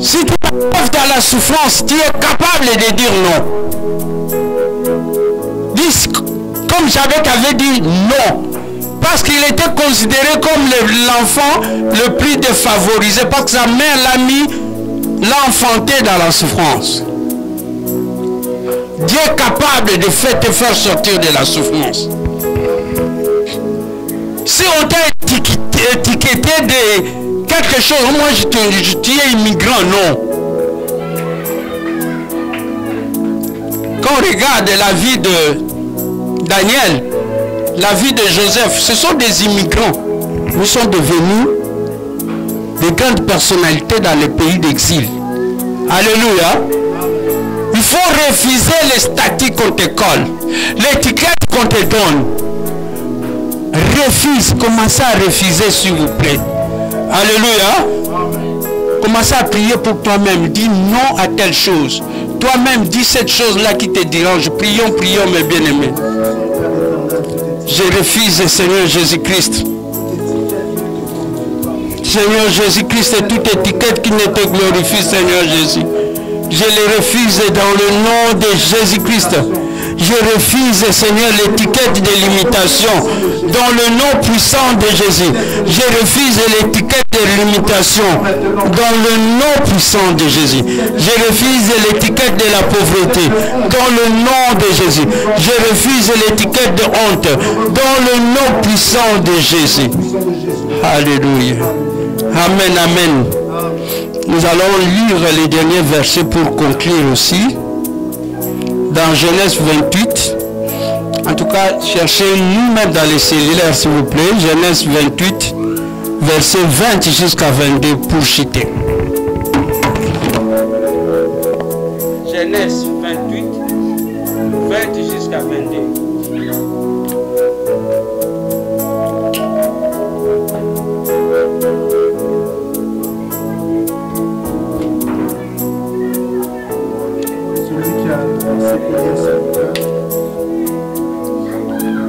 Si tu es dans la souffrance, tu es capable de dire non. Dis, comme Jabez avait dit non. Parce qu'il était considéré comme l'enfant le plus défavorisé. Parce que sa mère l'a enfanté dans la souffrance. Dieu est capable de te faire sortir de la souffrance. Si on t'a étiqueté de quelque chose, moi tu es immigrant, non. Quand on regarde la vie de Daniel, la vie de Joseph, ce sont des immigrants. Nous sommes devenus des grandes personnalités dans les pays d'exil. Alléluia. Il faut refuser les statuts qu'on te colle, l'étiquette qu'on te donne. Refuse, commencez à refuser s'il vous plaît. Alléluia. Commencez à prier pour toi-même. Dis non à telle chose. Toi-même, dis cette chose-là qui te dérange. Prions, prions mes bien-aimés. Je refuse, Seigneur Jésus-Christ. Seigneur Jésus-Christ, c'est toute étiquette qui ne te glorifie, Seigneur Jésus. Je les refuse dans le nom de Jésus-Christ. Je refuse, Seigneur, l'étiquette de limitation dans le nom puissant de Jésus. Je refuse l'étiquette de limitation dans le nom puissant de Jésus. Je refuse l'étiquette de la pauvreté dans le nom de Jésus. Je refuse l'étiquette de honte dans le nom puissant de Jésus. Alléluia. Amen, amen. Nous allons lire les derniers versets pour conclure aussi. Dans Genèse 28. En tout cas, cherchez nous-mêmes dans les cellulaires, s'il vous plaît. Genèse 28, versets 20 jusqu'à 22 pour citer. Genèse 28, 20 jusqu'à 22.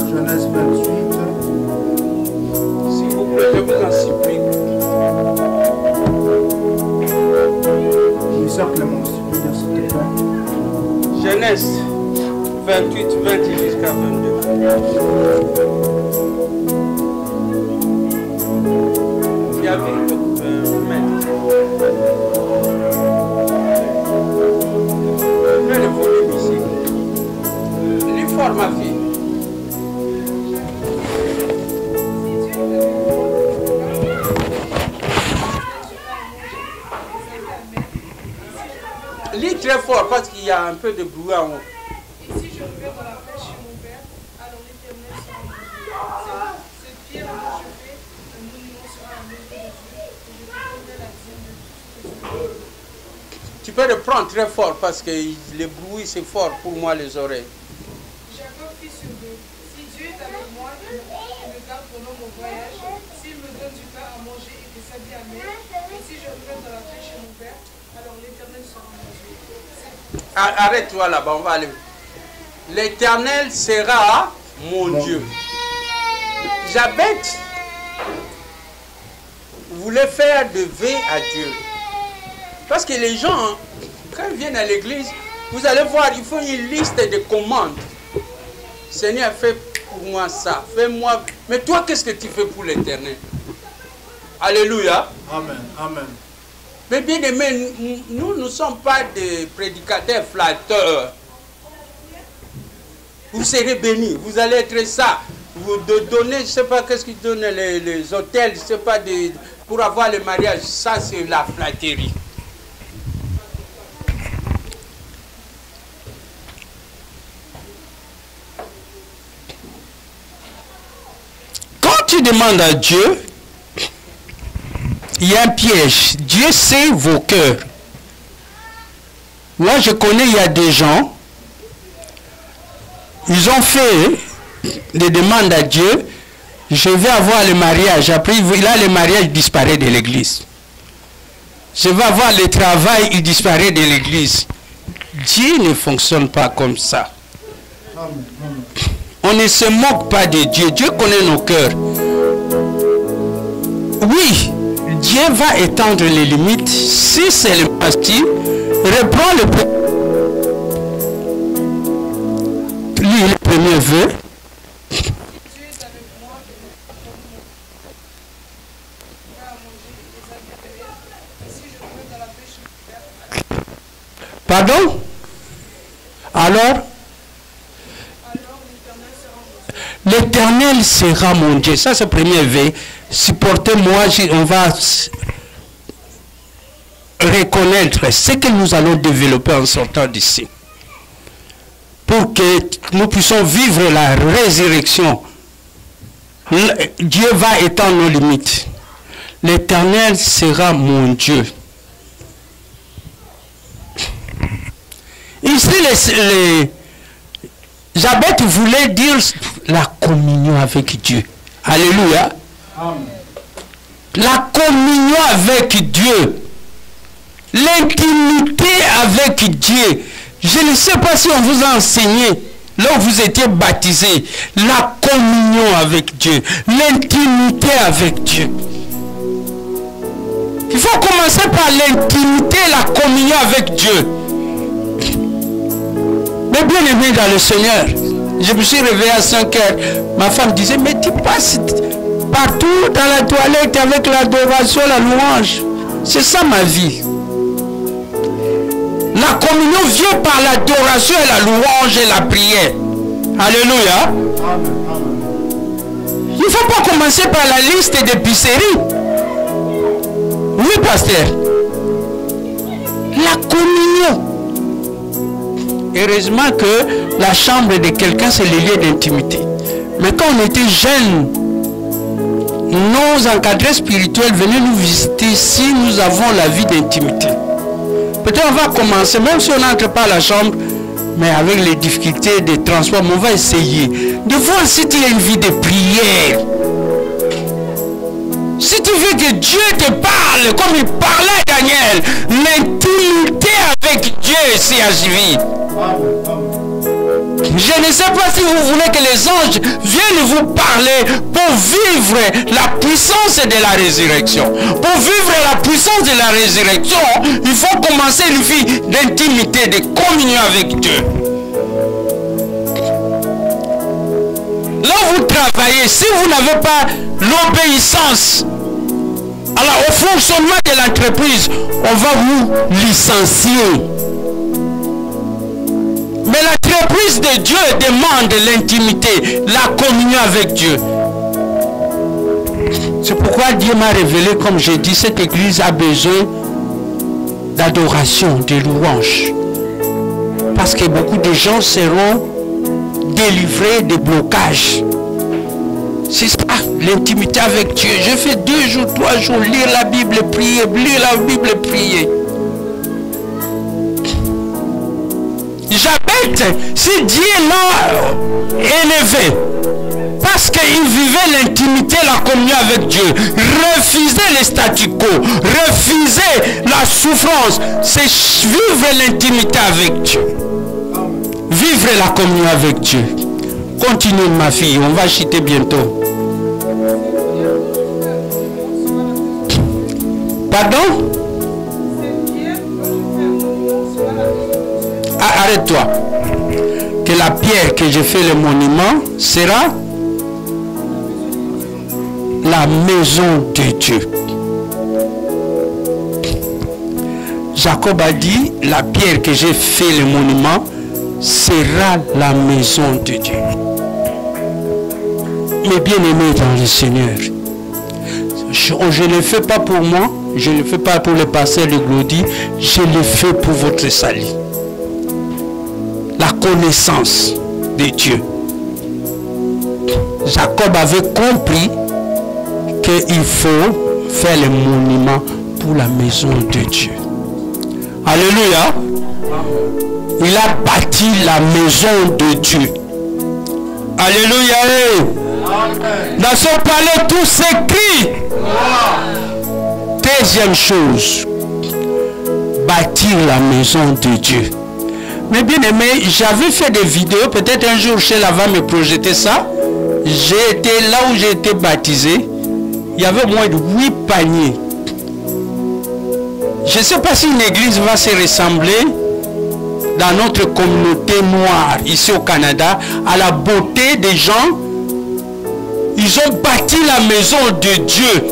Genèse 28. S'il vous plaît, je vous en supplie. Oui, sœur Clémence, s'il te plaît. Genèse 28, 20 jusqu'à 22. Il y avait maître. Mets le volume ici. Lis fort, ma fille. Lis très fort parce qu'il y a un peu de bruit en haut. Et si je vais dans la paix chez mon père, alors l'Éternel sera mon Dieu. Cette pierre dont je fais un monument sera la maison de Dieu, et je te donnerai la dîme de tout ce que tu veux. Tu peux le prendre très fort parce que le bruit c'est fort pour moi les oreilles. Jacob fit sur eux. Si Dieu est avec moi et me garde pendant mon voyage, s'il me donne du pain à manger et des habits à mettre, et si je vais dans la paix chez mon père, alors l'Éternel sera mon Dieu. Arrête-toi là-bas, on va aller. L'Éternel sera mon Dieu. Jabez voulait faire de vœux à Dieu. Parce que les gens, quand ils viennent à l'église, vous allez voir, il faut une liste de commandes. Seigneur, fais pour moi ça, fais-moi. Mais toi, qu'est-ce que tu fais pour l'Éternel? Alléluia. Amen, amen. Mais bien aimé, nous ne sommes pas des prédicateurs flatteurs. Vous serez bénis, vous allez être ça. Vous donnez, je ne sais pas qu'est-ce qu'ils donnent les hôtels, je ne sais pas, pour avoir le mariage. Ça, c'est la flatterie. tu demandes à Dieu, il y a un piège. Dieu sait vos cœurs. Moi, je connais, il y a des gens, ils ont fait des demandes à Dieu, je vais avoir le mariage. Après, là, le mariage disparaît de l'église. Je vais avoir le travail, il disparaît de l'église. Dieu ne fonctionne pas comme ça. On ne se moque pas de Dieu. Dieu connaît nos cœurs. Oui, Dieu va étendre les limites. Si c'est le pasteur, reprend le premier vœu. Pardon? Alors? L'Éternel sera mon Dieu. Ça, c'est le premier vœu. Supportez-moi, on va reconnaître ce que nous allons développer en sortant d'ici. Pour que nous puissions vivre la résurrection. Dieu va étendre nos limites. L'Éternel sera mon Dieu. Ici, Jabet voulait dire la communion avec Dieu. Alléluia. Amen. La communion avec Dieu. L'intimité avec Dieu. Je ne sais pas si on vous a enseigné, là où vous étiez baptisés, la communion avec Dieu. L'intimité avec Dieu. Il faut commencer par l'intimité, la communion avec Dieu. Mais bien aimé dans le Seigneur, je me suis réveillé à 5 heures. Ma femme disait, mais tu passes partout dans la toilette avec l'adoration, la louange. C'est ça ma vie. La communion vient par l'adoration et la louange et la prière. Alléluia. Il ne faut pas commencer par la liste d'épicerie. Oui, pasteur. La communion. Heureusement que la chambre de quelqu'un, c'est le lieu d'intimité. Mais quand on était jeunes, nos encadrés spirituels venaient nous visiter si nous avons la vie d'intimité. Peut-être on va commencer, même si on n'entre pas à la chambre, mais avec les difficultés de transport, on va essayer de voir si tu as une vie de prière. Si tu veux que Dieu te parle, comme il parlait à Daniel, l'intimité avec Dieu s'y agit. Je ne sais pas si vous voulez que les anges viennent vous parler pour vivre la puissance de la résurrection. Pour vivre la puissance de la résurrection, il faut commencer une vie d'intimité, de communion avec Dieu. Là où vous travaillez, si vous n'avez pas l'obéissance au fonctionnement de l'entreprise, on va vous licencier. Mais l'entreprise de Dieu demande l'intimité, la communion avec Dieu. C'est pourquoi Dieu m'a révélé, comme j'ai dit, cette église a besoin d'adoration, de louange. Parce que beaucoup de gens seront délivrés des blocages. C'est ça, l'intimité avec Dieu. Je fais 2 jours, 3 jours, lire la Bible, prier, lire la Bible, prier. Jabet, si Dieu l'a élevé, parce qu'il vivait l'intimité, la communion avec Dieu, refuser les statu quo, refuser la souffrance, c'est vivre l'intimité avec Dieu. Vivre la communion avec Dieu. Continue ma fille, on va chuter bientôt. Pardon? Arrête-toi. Que la pierre que j'ai fait le monument sera la maison de Dieu. Jacob a dit, la pierre que j'ai fait le monument sera la maison de Dieu. Mes bien-aimés dans le Seigneur, je ne le fais pas pour moi, je ne le fais pas pour le pasteur de Glody, je le fais pour votre salut. La connaissance de Dieu. Jacob avait compris qu'il faut faire les monuments pour la maison de Dieu. Alléluia. Il a bâti la maison de Dieu. Alléluia. Dans son palais, tout s'écrit. Deuxième chose, bâtir la maison de Dieu. Mais bien aimé, j'avais fait des vidéos, peut-être un jour Shell va me projeter ça. J'ai été là où j'ai été baptisé. Il y avait moins de 8 paniers. Je ne sais pas si une église va se ressembler dans notre communauté noire ici au Canada à la beauté des gens. Ils ont bâti la maison de Dieu.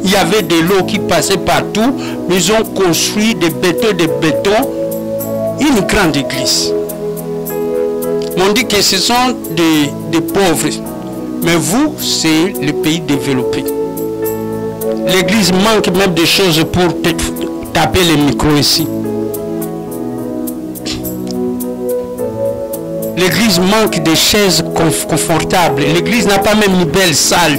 Il y avait de l'eau qui passait partout, mais ils ont construit des bétons, une grande église. On dit que ce sont des pauvres, mais vous, c'est le pays développé. L'église manque même de choses pour taper les micros ici. L'église manque de chaises confortables. L'église n'a pas même une belle salle.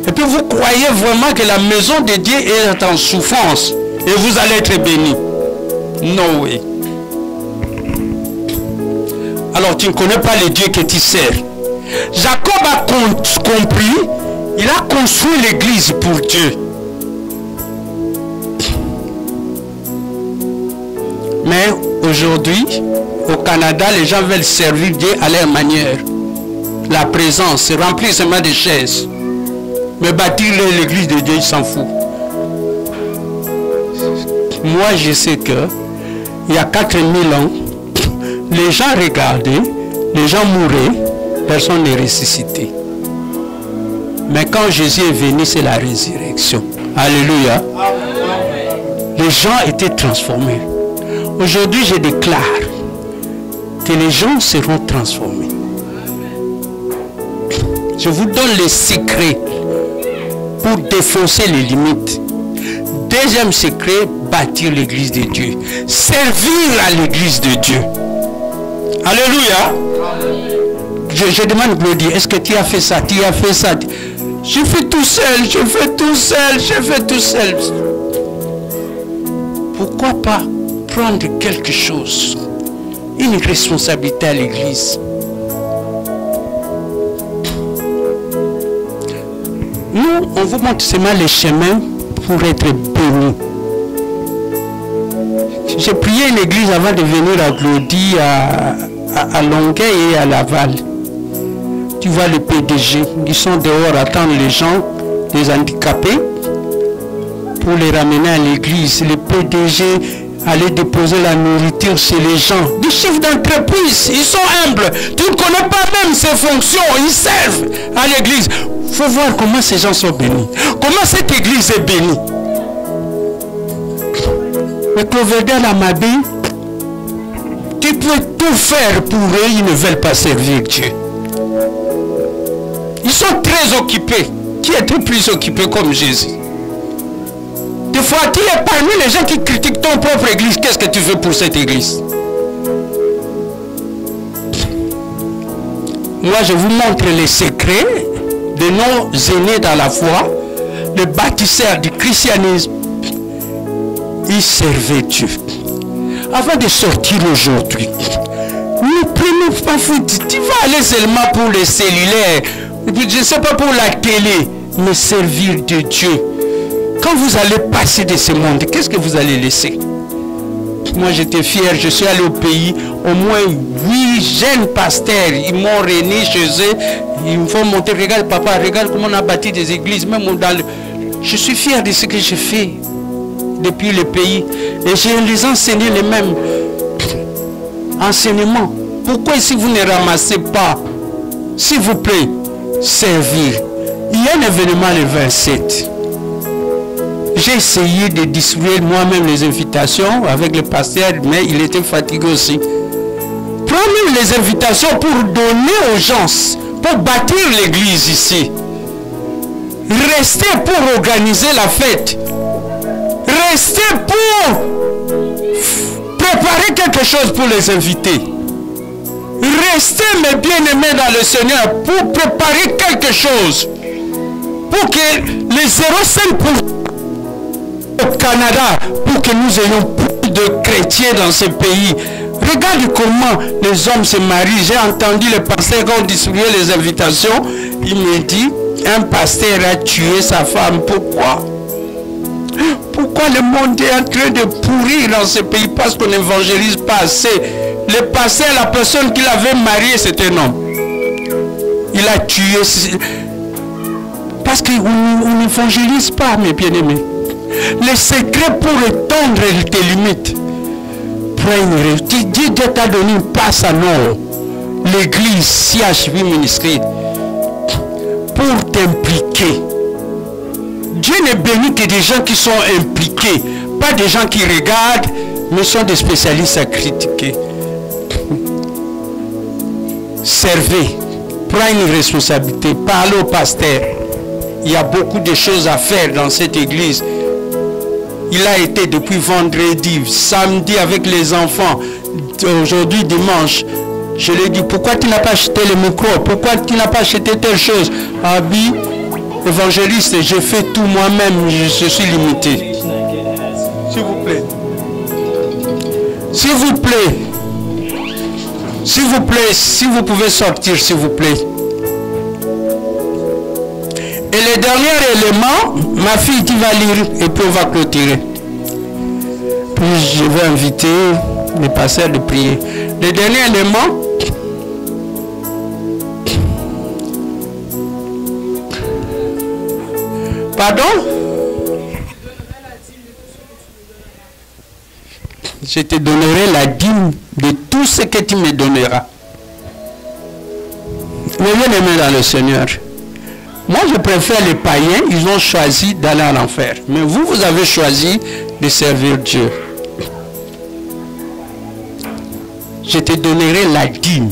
Et puis vous croyez vraiment que la maison de Dieu est en souffrance et vous allez être béni? No way. Alors tu ne connais pas le Dieu que tu sers. Jacob a compris, il a construit l'église pour Dieu. Mais aujourd'hui, au Canada, les gens veulent servir Dieu à leur manière. La présence, c'est remplir seulement des chaises. Mais bâtir l'église de Dieu, il s'en fout. Moi, je sais que il y a 4000 ans, les gens regardaient, les gens mouraient, personne n'est ressuscité. Mais quand Jésus est venu, c'est la résurrection. Alléluia. Les gens étaient transformés. Aujourd'hui, je déclare que les gens seront transformés. Je vous donne les secrets pour défoncer les limites. Deuxième secret, bâtir l'église de Dieu. Servir à l'église de Dieu. Alléluia. Je demande Glody, est-ce que tu as fait ça? Tu as fait ça? Je fais tout seul, je fais tout seul, je fais tout seul. Pourquoi pas prendre quelque chose, une responsabilité à l'église? Nous, on vous montre seulement les chemins pour être bénis. J'ai prié une église avant de venir à Glody, à Longueuil et à Laval. Tu vois le PDG, ils sont dehors à attendre les gens, les handicapés, pour les ramener à l'église. Le PDG allait déposer la nourriture chez les gens. Des chefs d'entreprise, ils sont humbles. Tu ne connais pas même ces fonctions, ils servent à l'église. Il faut voir comment ces gens sont bénis. Comment cette église est bénie. Mais Cloverdale à Mabé, tu peux tout faire pour eux, ils ne veulent pas servir Dieu. Ils sont très occupés. Qui est plus occupé comme Jésus? Des fois, tu es parmi les gens qui critiquent ton propre église. Qu'est-ce que tu fais pour cette église? Moi, je vous montre les secrets de nos aînés dans la foi, les bâtisseurs du christianisme. Ils servaient Dieu. Avant de sortir aujourd'hui, ne prenez pas foot. Tu vas aller seulement pour les cellulaires, je ne sais pas pour la télé, mais servir de Dieu. Quand vous allez passer de ce monde, qu'est-ce que vous allez laisser? Moi j'étais fier, je suis allé au pays, au moins 8 jeunes pasteurs, ils m'ont réuni chez eux, ils me font monter, regarde papa, regarde comment on a bâti des églises, même dans le... Je suis fier de ce que j'ai fait depuis le pays, et je les enseigné les mêmes enseignements. Pourquoi si vous ne ramassez pas, s'il vous plaît, servir? Il y a un événement le 27. J'ai essayé de distribuer moi-même les invitations avec le pasteur, mais il était fatigué aussi. Prenez les invitations pour donner aux gens, pour bâtir l'église ici. Restez pour organiser la fête. Restez pour préparer quelque chose pour les invités. Restez mes bien-aimés dans le Seigneur pour préparer quelque chose. pour que les 0,5% au Canada, pour que nous ayons plus de chrétiens dans ce pays. Regarde comment les hommes se marient. J'ai entendu le pasteur quand on distribuait les invitations. Il me dit, un pasteur a tué sa femme. Pourquoi? Pourquoi le monde est en train de pourrir dans ce pays? Parce qu'on n'évangélise pas assez. Le pasteur, la personne qui l'avait marié, c'était un homme. Il a tué. Parce qu'on n'évangélise pas, mes bien-aimés. Le secret pour étendre tes limites. Dieu t'a donné une passe à nous. L'église, CHV Ministry, pour t'impliquer. Dieu ne bénit que des gens qui sont impliqués, pas des gens qui regardent, mais sont des spécialistes à critiquer. Servez, prenez une responsabilité, parlez au pasteur. Il y a beaucoup de choses à faire dans cette église. Il a été depuis vendredi, samedi avec les enfants, aujourd'hui dimanche. Je lui ai dit, pourquoi tu n'as pas acheté le micro? Pourquoi tu n'as pas acheté telle chose? Abi, évangéliste, je fais tout moi-même, je suis limité. S'il vous plaît. S'il vous plaît. S'il vous plaît, si vous pouvez sortir, s'il vous plaît. Et le dernier élément, ma fille qui va lire et puis on va clôturer. Puis je vais inviter les pasteurs de prier. Le dernier élément, pardon? Je te donnerai la dîme de tout ce que tu me donneras. Mais bien aimé dans le Seigneur. Moi, je préfère les païens, ils ont choisi d'aller en enfer. Mais vous, vous avez choisi de servir Dieu. Je te donnerai la dîme.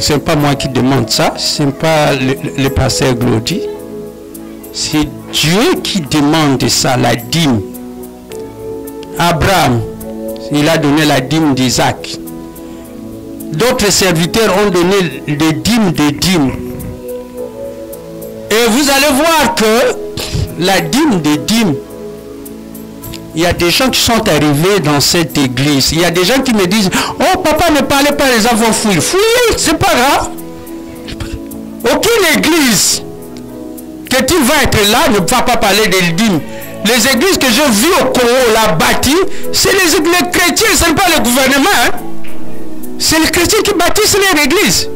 Ce n'est pas moi qui demande ça, ce n'est pas le pasteur Glody. C'est Dieu qui demande ça, la dîme. Abraham, il a donné la dîme d'Isaac. D'autres serviteurs ont donné des dîmes des dîmes. Et vous allez voir que la dîme des dîmes, il y a des gens qui sont arrivés dans cette église. Il y a des gens qui me disent, oh papa, ne parlez pas, les enfants fouillent. Fouiller, c'est pas grave. Aucune église que tu vas être là ne va pas parler des dîmes. Les églises que je vis au Congo, la bâtie, c'est les chrétiens, ce n'est pas le gouvernement. Hein? C'est les chrétiens qui bâtissent les églises.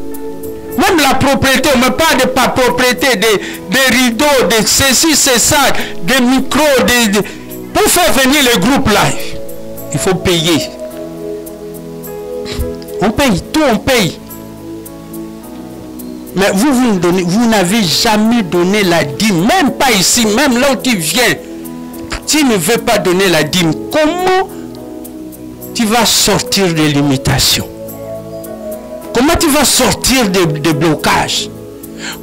Même la propriété, on ne met pas de propriété, des rideaux, de ceci, c'est ça, des micros, pour faire venir les groupes là, il faut payer. On paye, tout on paye. Mais vous n'avez jamais donné la dîme, même pas ici, même là où tu viens. Tu ne veux pas donner la dîme. Comment tu vas sortir des limitations? Comment tu vas sortir des blocages?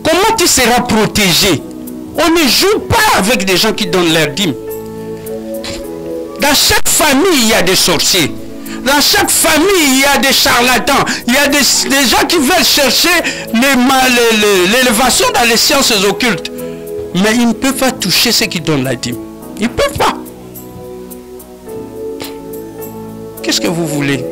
Comment tu seras protégé? On ne joue pas avec des gens qui donnent leur dîme. Dans chaque famille, il y a des sorciers. Dans chaque famille, il y a des charlatans. Il y a des gens qui veulent chercher l'élévation dans les sciences occultes. Mais ils ne peuvent pas toucher ceux qui donnent la dîme. Ils ne peuvent pas. Qu'est-ce que vous voulez?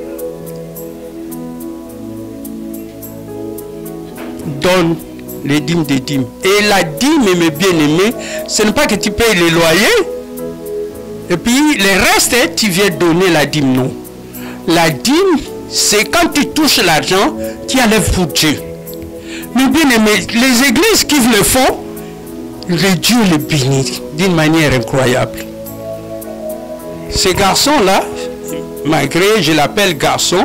Donne les dîmes des dîmes. Et la dîme, mes bien-aimés, ce n'est pas que tu payes les loyers. Et puis, le reste, tu viens donner la dîme, non. La dîme, c'est quand tu touches l'argent, tu enlèves pour Dieu. Mais bien aimé, les églises qui le font, le Dieu le bénit d'une manière incroyable. Ces garçons-là, malgré, je l'appelle garçon,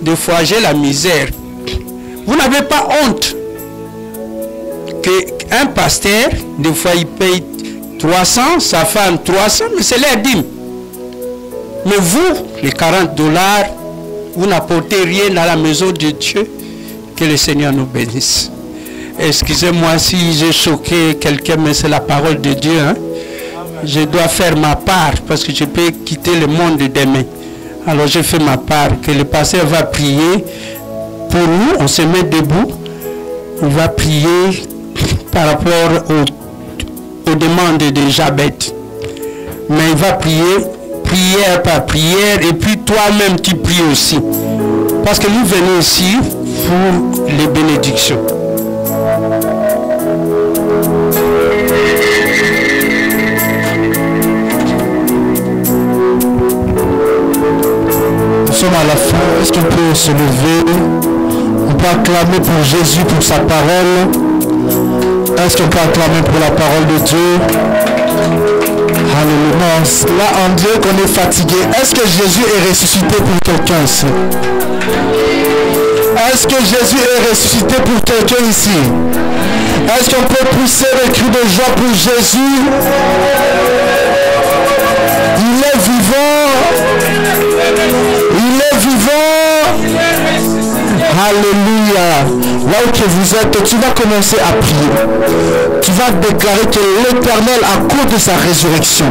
des fois j'ai la misère. Vous n'avez pas honte qu'un pasteur, des fois il paye 300, sa femme 300, mais c'est leur dîme. Mais vous, les 40 $, vous n'apportez rien dans la maison de Dieu. Que le Seigneur nous bénisse. Excusez-moi si j'ai choqué quelqu'un, mais c'est la parole de Dieu. Hein? Je dois faire ma part parce que je peux quitter le monde demain. Alors je fais ma part. Que le pasteur va prier pour nous. On se met debout. Il va prier par rapport aux demandes de Jabez. Mais il va prier, prière par prière, et puis toi-même tu pries aussi. Parce que nous venons ici pour les bénédictions. Nous sommes à la fin. Est-ce qu'on peut se lever? On peut acclamer pour Jésus, pour sa parole. Est-ce qu'on peut acclamer pour la parole de Dieu? Alléluia. Là, on dirait qu'on est fatigué. Est-ce que Jésus est ressuscité pour quelqu'un ici? Est-ce que Jésus est ressuscité pour quelqu'un ici? Est-ce qu'on peut pousser le cri de joie pour Jésus? Il est vivant. Il est vivant. Alléluia. Là où que vous êtes, tu vas commencer à prier. Tu vas déclarer que l'Éternel, à cause de sa résurrection,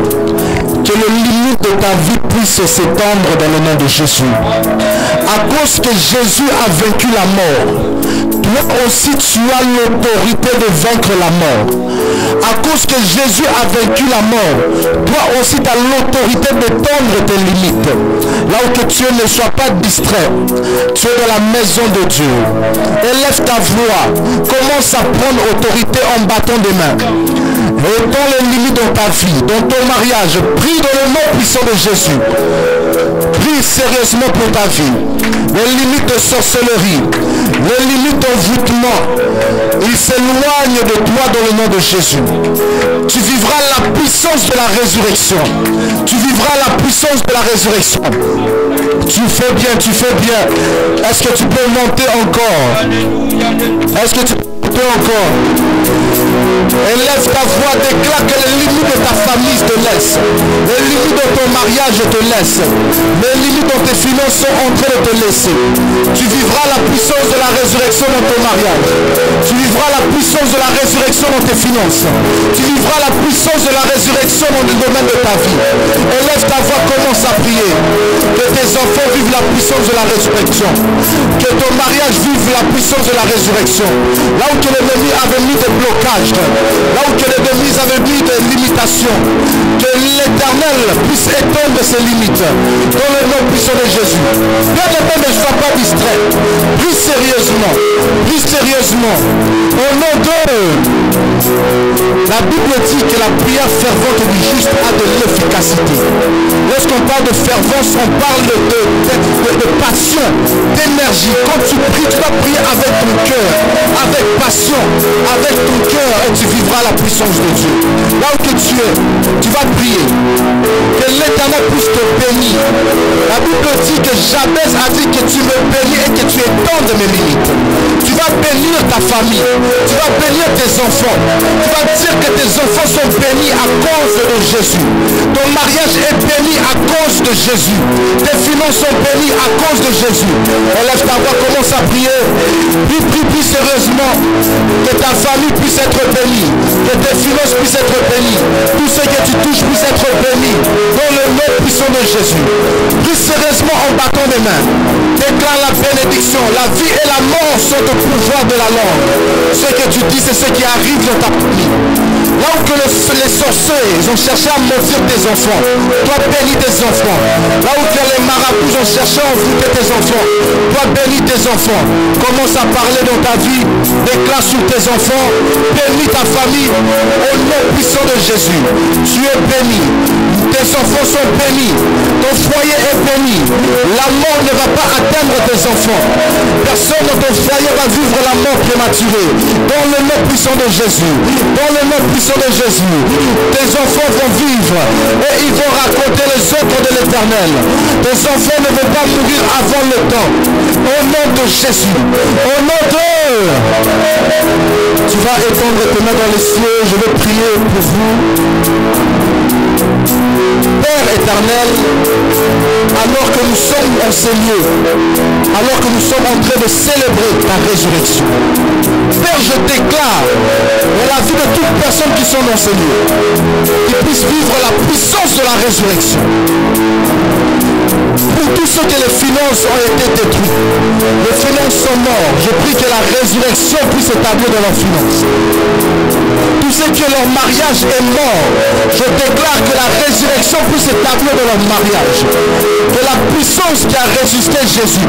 que les limites de ta vie puissent s'étendre dans le nom de Jésus. À cause que Jésus a vaincu la mort, toi aussi tu as l'autorité de vaincre la mort. À cause que Jésus a vaincu la mort, toi aussi tu as l'autorité d'étendre tes limites. Là où que tu es, ne sois pas distrait. Tu es dans la maison de Dieu. Élève ta voix. Commence à prendre autorité en battant des mains. Étends les limites dans ta vie, dans ton mariage. Prie dans le nom puissant de Jésus. Prie sérieusement pour ta vie. Les limites de sorcellerie, les limites d'envoûtement, ils s'éloignent de toi dans le nom de Jésus. Tu vivras la puissance de la résurrection. Tu vivras la puissance de la résurrection. Tu fais bien, tu fais bien. Est-ce que tu peux monter encore? Est-ce que tu peux monter encore? Élève ta voix, déclare que les limites de ta famille te laissent. Les limites de ton mariage te laissent. Les limites de tes finances sont en train de te laisser. Tu vivras la puissance de la résurrection dans ton mariage. Tu vivras la puissance de la résurrection dans tes finances. Tu vivras la puissance de la résurrection dans le domaine de ta vie. Élève ta voix, commence à prier. Que tes enfants vivent la puissance de la résurrection. Que ton mariage vive la puissance de la résurrection. Là où l'ennemi avait mis des blocages, là où l'ennemi avait mis des limitations, que l'Éternel puisse étendre ses limites dans le nom puissant de Jésus. Bien aimé, ne sois pas distrait. Prie sérieusement. Prie sérieusement. Au nom de... La Bible dit que la prière fervente du juste a de l'efficacité. Lorsqu'on parle de fervence, on parle de passion, d'énergie. Quand tu pries, tu vas prier avec ton cœur, avec passion, avec ton cœur, et tu vivras la puissance de Dieu. Là où que tu es, tu vas prier. Que l'Éternel puisse te bénir. La Bible dit que Jabez a dit que tu me bénis et que tu étendes mes limites. Tu vas bénir ta famille. Tu vas bénir tes enfants. Tu vas dire que tes enfants sont bénis à cause de Jésus. Ton mariage est béni à cause de Jésus. Tes finances sont bénies à cause de Jésus. Élève ta voix, commence à prier. Prie sérieusement. Que ta famille puisse être bénie. Que tes finances puissent être bénies. Tout ce que tu touches puisse être béni. Dans le nom puissant de Jésus. Prie sérieusement en battant des mains. Déclare la bénédiction. La vie et la mort sont au pouvoir de la langue. Ce que tu dis, c'est ce qui arrive dans ta famille. Là où que les sorciers ont cherché à maudire tes enfants, toi bénis tes enfants. Là où que les marabouts ont cherché à envoûter tes enfants, toi bénis tes enfants. Commence à parler dans ta vie, déclare sur tes enfants, bénis ta famille au nom puissant de Jésus. Tu es béni, tes enfants sont bénis, ton foyer est béni. La mort ne va pas atteindre tes enfants. Personne dans ton foyer va vivre la mort prématurée. Dans le nom puissant de Jésus, dans le nom puissant de Jésus, tes enfants vont vivre et ils vont raconter les œuvres de l'Éternel. Tes enfants ne vont pas mourir avant le temps. Au nom de Jésus, au nom de... Tu vas étendre tes mains dans les cieux. Je vais prier pour vous. Père éternel, alors que nous sommes en ces lieux, alors que nous sommes en train de célébrer ta résurrection. Père, je déclare dans la vie de toutes personnes qui sont dans ces lieux, qu'ils puissent vivre la puissance de la résurrection. Pour tous ceux que les finances ont été détruites, les finances sont mortes, je prie que la résurrection puisse s'établir dans leurs finances. Tous ceux que leur mariage est mort, je déclare que la résurrection puisse s'établir dans leur mariage. Que la puissance qui a résisté Jésus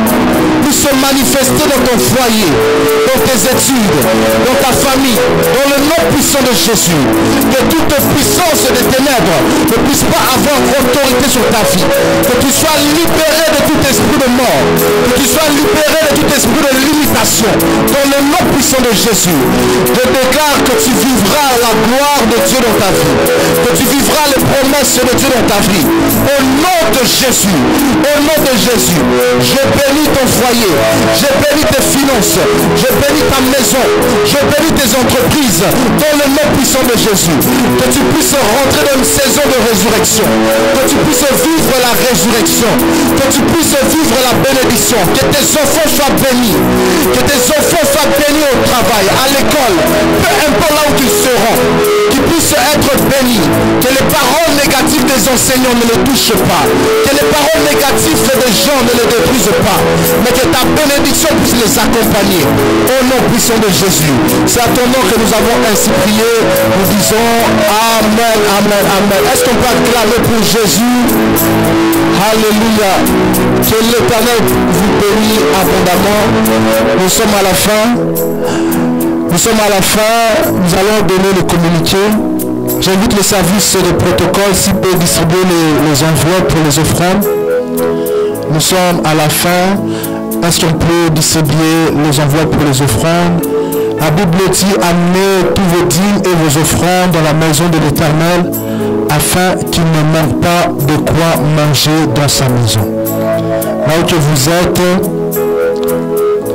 puisse se manifester dans ton foyer, dans tes études, dans ta famille, dans le nom puissant de Jésus. Que toute puissance des ténèbres ne puisse pas avoir autorité sur ta vie. Que tu sois libéré de tout esprit de mort. Que tu sois libéré de tout esprit de limitation. Dans le nom puissant de Jésus. Je déclare que tu vivras la gloire de Dieu dans ta vie. Que tu vivras les promesses de Dieu dans ta vie. Au nom de Jésus. Au nom de Jésus. Je bénis ton foyer. Je bénis tes finances. Je bénis ta maison. Je bénis tes entreprises. Dans le nom puissant de Jésus. Que tu puisses rentrer dans une saison de résurrection. Que tu puisses vivre la résurrection. Que tu puisses vivre la bénédiction. Que tes enfants soient bénis. Que tes enfants soient bénis au travail, à l'école, peu importe là où ils seront. Qu'ils puissent être bénis. Que les paroles négatives des enseignants ne les touchent pas. Que les paroles négatives des gens ne les détruisent pas. Mais que ta bénédiction puisse les accompagner. Au nom puissant de Jésus. C'est à ton nom que nous avons ainsi prié. Nous disons Amen, Amen, Amen. Est-ce qu'on peut acclamer pour Jésus? Alléluia. Que l'Éternel vous bénisse abondamment. Nous sommes à la fin. Nous sommes à la fin. Nous allons donner le communiqué. J'invite le service de protocole s'il peut distribuer les enveloppes pour les offrandes. Nous sommes à la fin. Est-ce qu'on peut distribuer les enveloppes pour les offrandes? La Bible dit, amenez tous vos dîmes et vos offrandes dans la maison de l'Éternel, afin qu'il ne manque pas de quoi manger dans sa maison. Là où que vous êtes,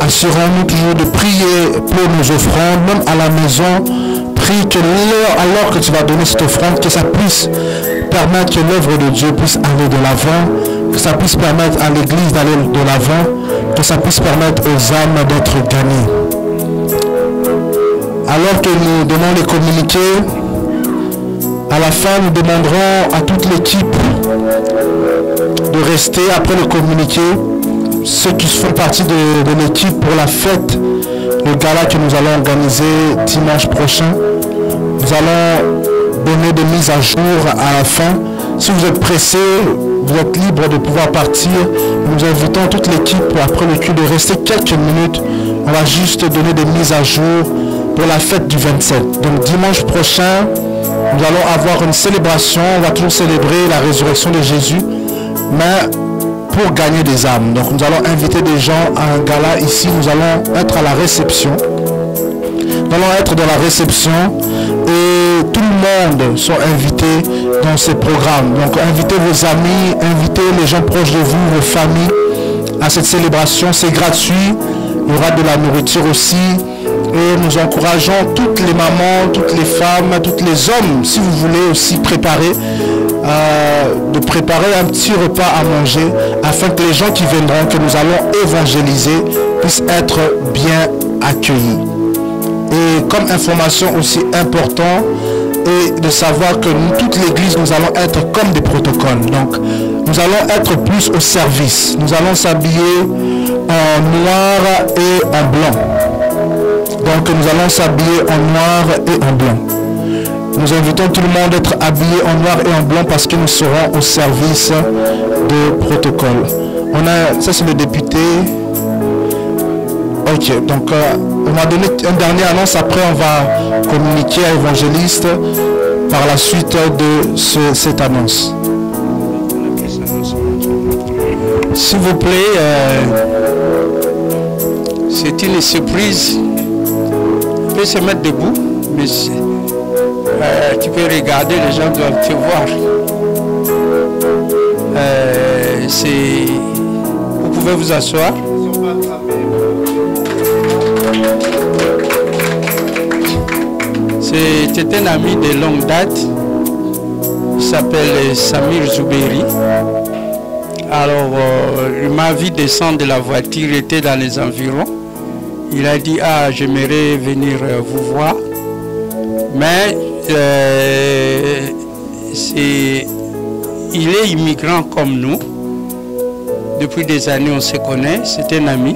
assurons-nous toujours de prier pour nos offrandes, même à la maison. Prie que alors que tu vas donner cette offrande, que ça puisse permettre que l'œuvre de Dieu puisse aller de l'avant, que ça puisse permettre à l'Église d'aller de l'avant, que ça puisse permettre aux âmes d'être gagnées. Alors que nous donnons les communiqués, à la fin nous demanderons à toute l'équipe de rester après le communiqué. Ceux qui font partie de l'équipe pour la fête, le gala que nous allons organiser dimanche prochain. Nous allons donner des mises à jour à la fin. Si vous êtes pressé, vous êtes libre de pouvoir partir. Nous invitons toute l'équipe après le culte de rester quelques minutes. On va juste donner des mises à jour pour la fête du 27. Donc dimanche prochain, nous allons avoir une célébration. On va toujours célébrer la résurrection de Jésus, mais pour gagner des âmes. Donc nous allons inviter des gens à un gala ici. Nous allons être à la réception. Nous allons être dans la réception et tout le monde sont invités dans ces programmes. Donc invitez vos amis, invitez les gens proches de vous, vos familles à cette célébration. C'est gratuit. Il y aura de la nourriture aussi. Et nous encourageons toutes les mamans, toutes les femmes, tous les hommes, si vous voulez aussi préparer, de préparer un petit repas à manger afin que les gens qui viendront, que nous allons évangéliser, puissent être bien accueillis. Et comme information aussi importante, et de savoir que nous, toute l'église, nous allons être comme des protocoles. Donc, nous allons être plus au service. Nous allons s'habiller en noir et en blanc. Donc, nous allons s'habiller en noir et en blanc. Nous invitons tout le monde à être habillé en noir et en blanc parce que nous serons au service de protocole. Ça c'est le député. Ok, donc on va donner une dernière annonce, après on va communiquer à l'évangéliste par la suite de cette annonce. S'il vous plaît, c'est une surprise. Tu peux se mettre debout, mais tu peux regarder, les gens doivent te voir. Vous pouvez vous asseoir. C'est un ami de longue date. Il s'appelle Samir Zoubeiri. Alors, il m'a vu descendre de la voiture, il était dans les environs. Il a dit, ah, j'aimerais venir vous voir. Mais il est immigrant comme nous. Depuis des années, on se connaît. C'est un ami.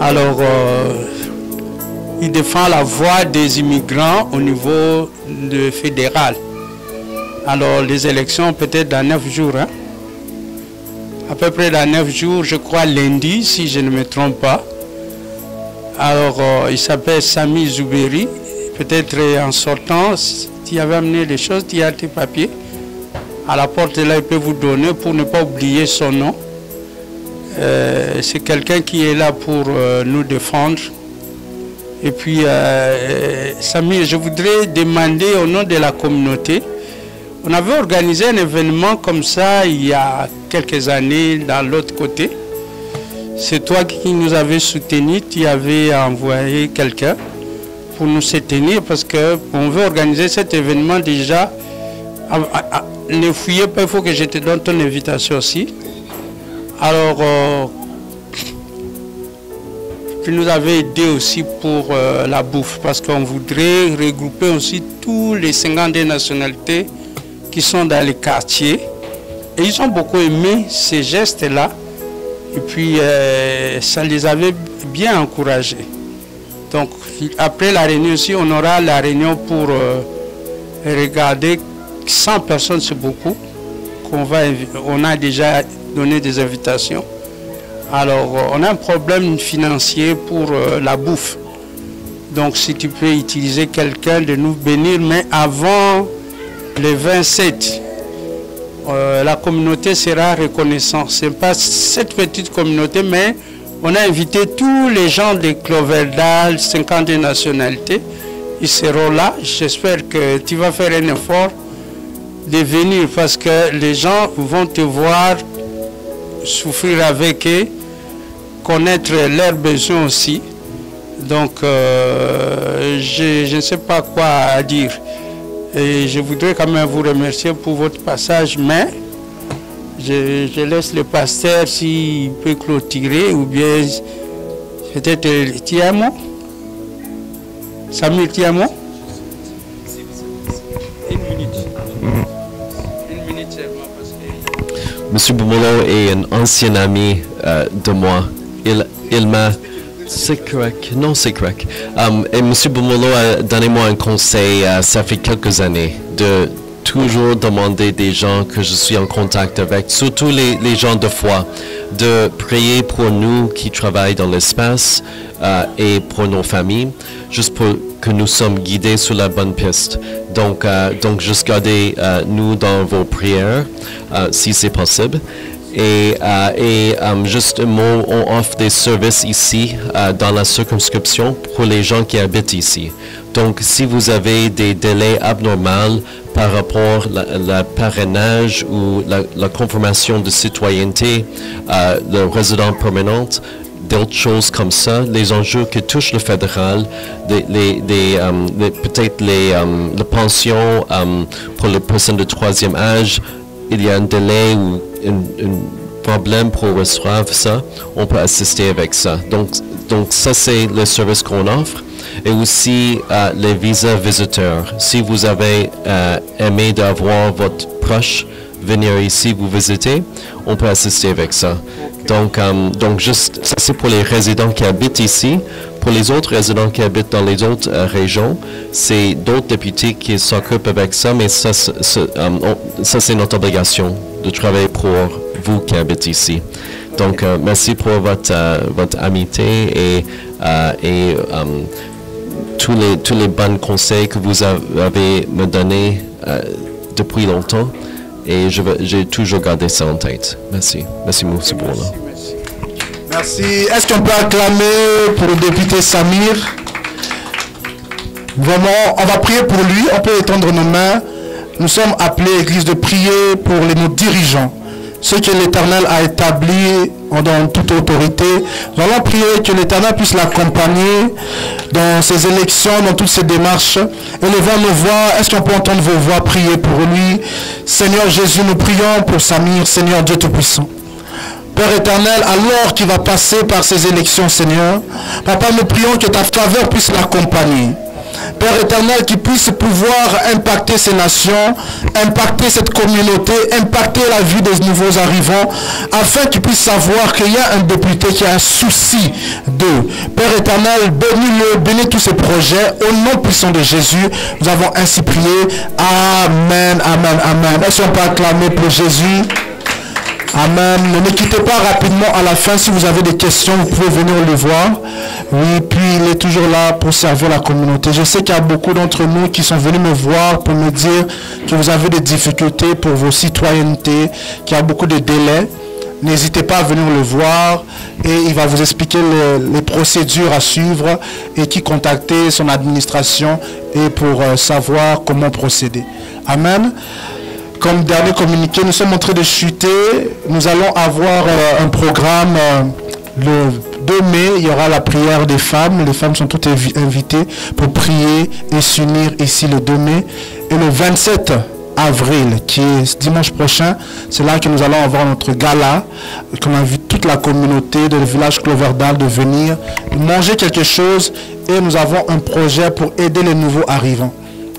Alors, il défend la voix des immigrants au niveau fédéral. Alors, les élections, peut-être dans 9 jours. Hein? À peu près dans 9 jours, je crois lundi, si je ne me trompe pas. Alors, il s'appelle Sami Zouberi. Peut-être en sortant, tu avais amené les choses, tu as tes papiers. À la porte là, il peut vous donner pour ne pas oublier son nom. C'est quelqu'un qui est là pour nous défendre. Et puis, Sami, je voudrais demander au nom de la communauté. On avait organisé un événement comme ça il y a quelques années dans l'autre côté. C'est toi qui nous avais soutenus, tu avais envoyé quelqu'un pour nous soutenir parce qu'on veut organiser cet événement déjà. Ne fouillez pas, il faut que je te donne ton invitation aussi. Alors, tu nous avais aidé aussi pour la bouffe parce qu'on voudrait regrouper aussi tous les 52 nationalités qui sont dans les quartiers. Et ils ont beaucoup aimé ces gestes-là. Et puis, ça les avait bien encouragés. Donc, après la réunion aussi, on aura la réunion pour regarder. 100 personnes, c'est beaucoup. On a déjà donné des invitations. Alors, on a un problème financier pour la bouffe. Donc, si tu peux utiliser quelqu'un de nous bénir, mais avant le 27, la communauté sera reconnaissante. Ce n'est pas cette petite communauté, mais on a invité tous les gens de Cloverdale, 52 nationalités. Ils seront là. J'espère que tu vas faire un effort de venir parce que les gens vont te voir souffrir avec eux, connaître leurs besoins aussi. Donc, je ne sais pas quoi dire. Et je voudrais quand même vous remercier pour votre passage, mais je laisse le pasteur s'il peut clôturer ou bien peut-être tu as un mot? Samir, tu as un mot? Une minute seulement parce que... Monsieur Boumolo est un ancien ami de moi. Il m'a... C'est correct. Non, c'est correct. Et M. Boumolo a donné moi un conseil, ça fait quelques années, de toujours demander des gens que je suis en contact avec, surtout les gens de foi, de prier pour nous qui travaillent dans l'espace et pour nos familles, juste pour que nous sommes guidés sur la bonne piste. Donc juste gardez nous dans vos prières, si c'est possible. Et juste un mot, on offre des services ici dans la circonscription pour les gens qui habitent ici. Donc, si vous avez des délais abnormaux par rapport à parrainage ou la confirmation de citoyenneté, le résident permanent, d'autres choses comme ça, les enjeux qui touchent le fédéral, peut-être les pensions pour les personnes de troisième âge, il y a un délai ou un problème pour recevoir ça, on peut assister avec ça. Donc ça, c'est le service qu'on offre. Et aussi les visas visiteurs. Si vous avez aimé d'avoir votre proche venir ici vous visiter, on peut assister avec ça. Donc juste, ça c'est pour les résidents qui habitent ici. Pour les autres résidents qui habitent dans les autres régions, c'est d'autres députés qui s'occupent avec ça, mais ça c'est notre obligation de travailler pour vous qui habitez ici. Donc, merci pour votre amitié et tous les bons conseils que vous avez me donnés depuis longtemps. Et j'ai toujours gardé ça en tête. Merci. Merci, M. Bourla. Merci. Est-ce qu'on peut acclamer pour le député Samir? Vraiment, on va prier pour lui. On peut étendre nos mains. Nous sommes appelés, Église, de prier pour nos dirigeants. ce que l'Éternel a établi dans toute autorité. Nous allons prier que l'Éternel puisse l'accompagner dans ses élections, dans toutes ses démarches. Élevons nos voix. Est-ce qu'on peut entendre vos voix prier pour lui? Seigneur Jésus, nous prions pour Samir, Seigneur Dieu Tout-Puissant. Père éternel, alors qu'il va passer par ces élections, Seigneur, Papa, nous prions que ta faveur puisse l'accompagner. Père éternel, qui puisse pouvoir impacter ces nations, impacter cette communauté, impacter la vie des nouveaux arrivants, afin qu'ils puissent savoir qu'il y a un député qui a un souci d'eux. Père éternel, bénis-le, bénis tous ces projets. Au nom puissant de Jésus, nous avons ainsi prié. Amen, amen, amen. Est-ce qu'on peut acclamer pour Jésus? Amen. Ne quittez pas rapidement à la fin. Si vous avez des questions, vous pouvez venir le voir. Oui, puis il est toujours là pour servir la communauté. Je sais qu'il y a beaucoup d'entre nous qui sont venus me voir pour me dire que vous avez des difficultés pour vos citoyennetés, qu'il y a beaucoup de délais. N'hésitez pas à venir le voir et il va vous expliquer les procédures à suivre et qui contacter son administration et pour savoir comment procéder. Amen. Comme dernier communiqué, nous sommes en train de chuter. Nous allons avoir un programme le 2 mai. Il y aura la prière des femmes. Les femmes sont toutes invitées pour prier et s'unir ici le 2 mai. Et le 27 avril, qui est dimanche prochain, c'est là que nous allons avoir notre gala. Qu'on invite toute la communauté de le village Cloverdale de venir manger quelque chose. Et nous avons un projet pour aider les nouveaux arrivants,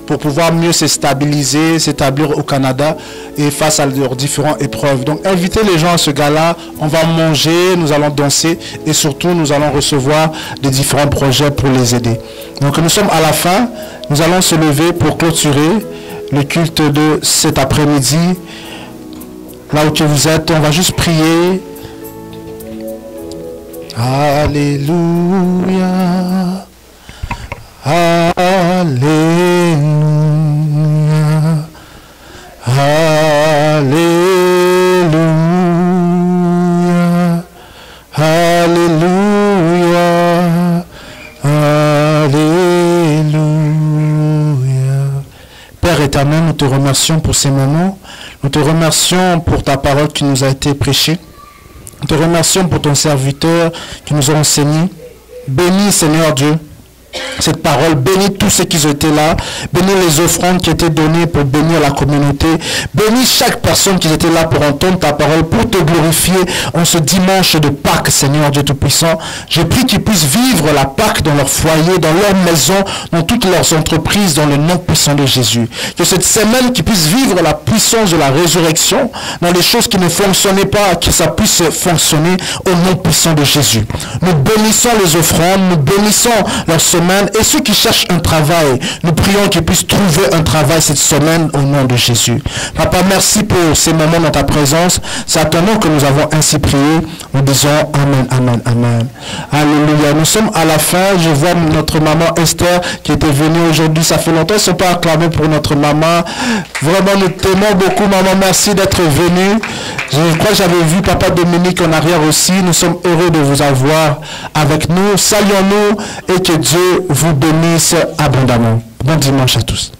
pour pouvoir mieux se stabiliser, s'établir au Canada et face à leurs différentes épreuves. Donc, invitez les gens à ce gala. On va manger, nous allons danser et surtout, nous allons recevoir des différents projets pour les aider. Donc, nous sommes à la fin. Nous allons se lever pour clôturer le culte de cet après-midi. Là où que vous êtes, on va juste prier. Alléluia. Alléluia, Alléluia, Alléluia, Alléluia. Père éternel, nous te remercions pour ces moments. Nous te remercions pour ta parole qui nous a été prêchée. Nous te remercions pour ton serviteur qui nous a enseigné. Bénis, Seigneur Dieu, cette parole, bénis tous ceux qui étaient là, bénis les offrandes qui étaient données pour bénir la communauté, bénis chaque personne qui était là pour entendre ta parole, pour te glorifier en ce dimanche de Pâques, Seigneur Dieu Tout-Puissant. Je prie qu'ils puissent vivre la Pâques dans leur foyer, dans leur maison, dans toutes leurs entreprises, dans le nom puissant de Jésus. Que cette semaine, qu'ils puissent vivre la puissance de la résurrection, dans les choses qui ne fonctionnaient pas, que ça puisse fonctionner au nom puissant de Jésus. Nous bénissons les offrandes, nous bénissons leur semaine. Et ceux qui cherchent un travail, nous prions qu'ils puissent trouver un travail cette semaine au nom de Jésus. Papa, merci pour ces moments dans ta présence. C'est à ton nom que nous avons ainsi prié. Nous disons Amen, Amen, Amen. Alléluia. Nous sommes à la fin. Je vois notre maman Esther qui était venue aujourd'hui. Ça fait longtemps qu'ils ne sont pas acclamés pour notre maman. Vraiment, nous t'aimons beaucoup, maman. Merci d'être venue. Je crois que j'avais vu papa Dominique en arrière aussi. Nous sommes heureux de vous avoir avec nous. Saluons-nous et que Dieu vous bénisse abondamment. Bon dimanche à tous.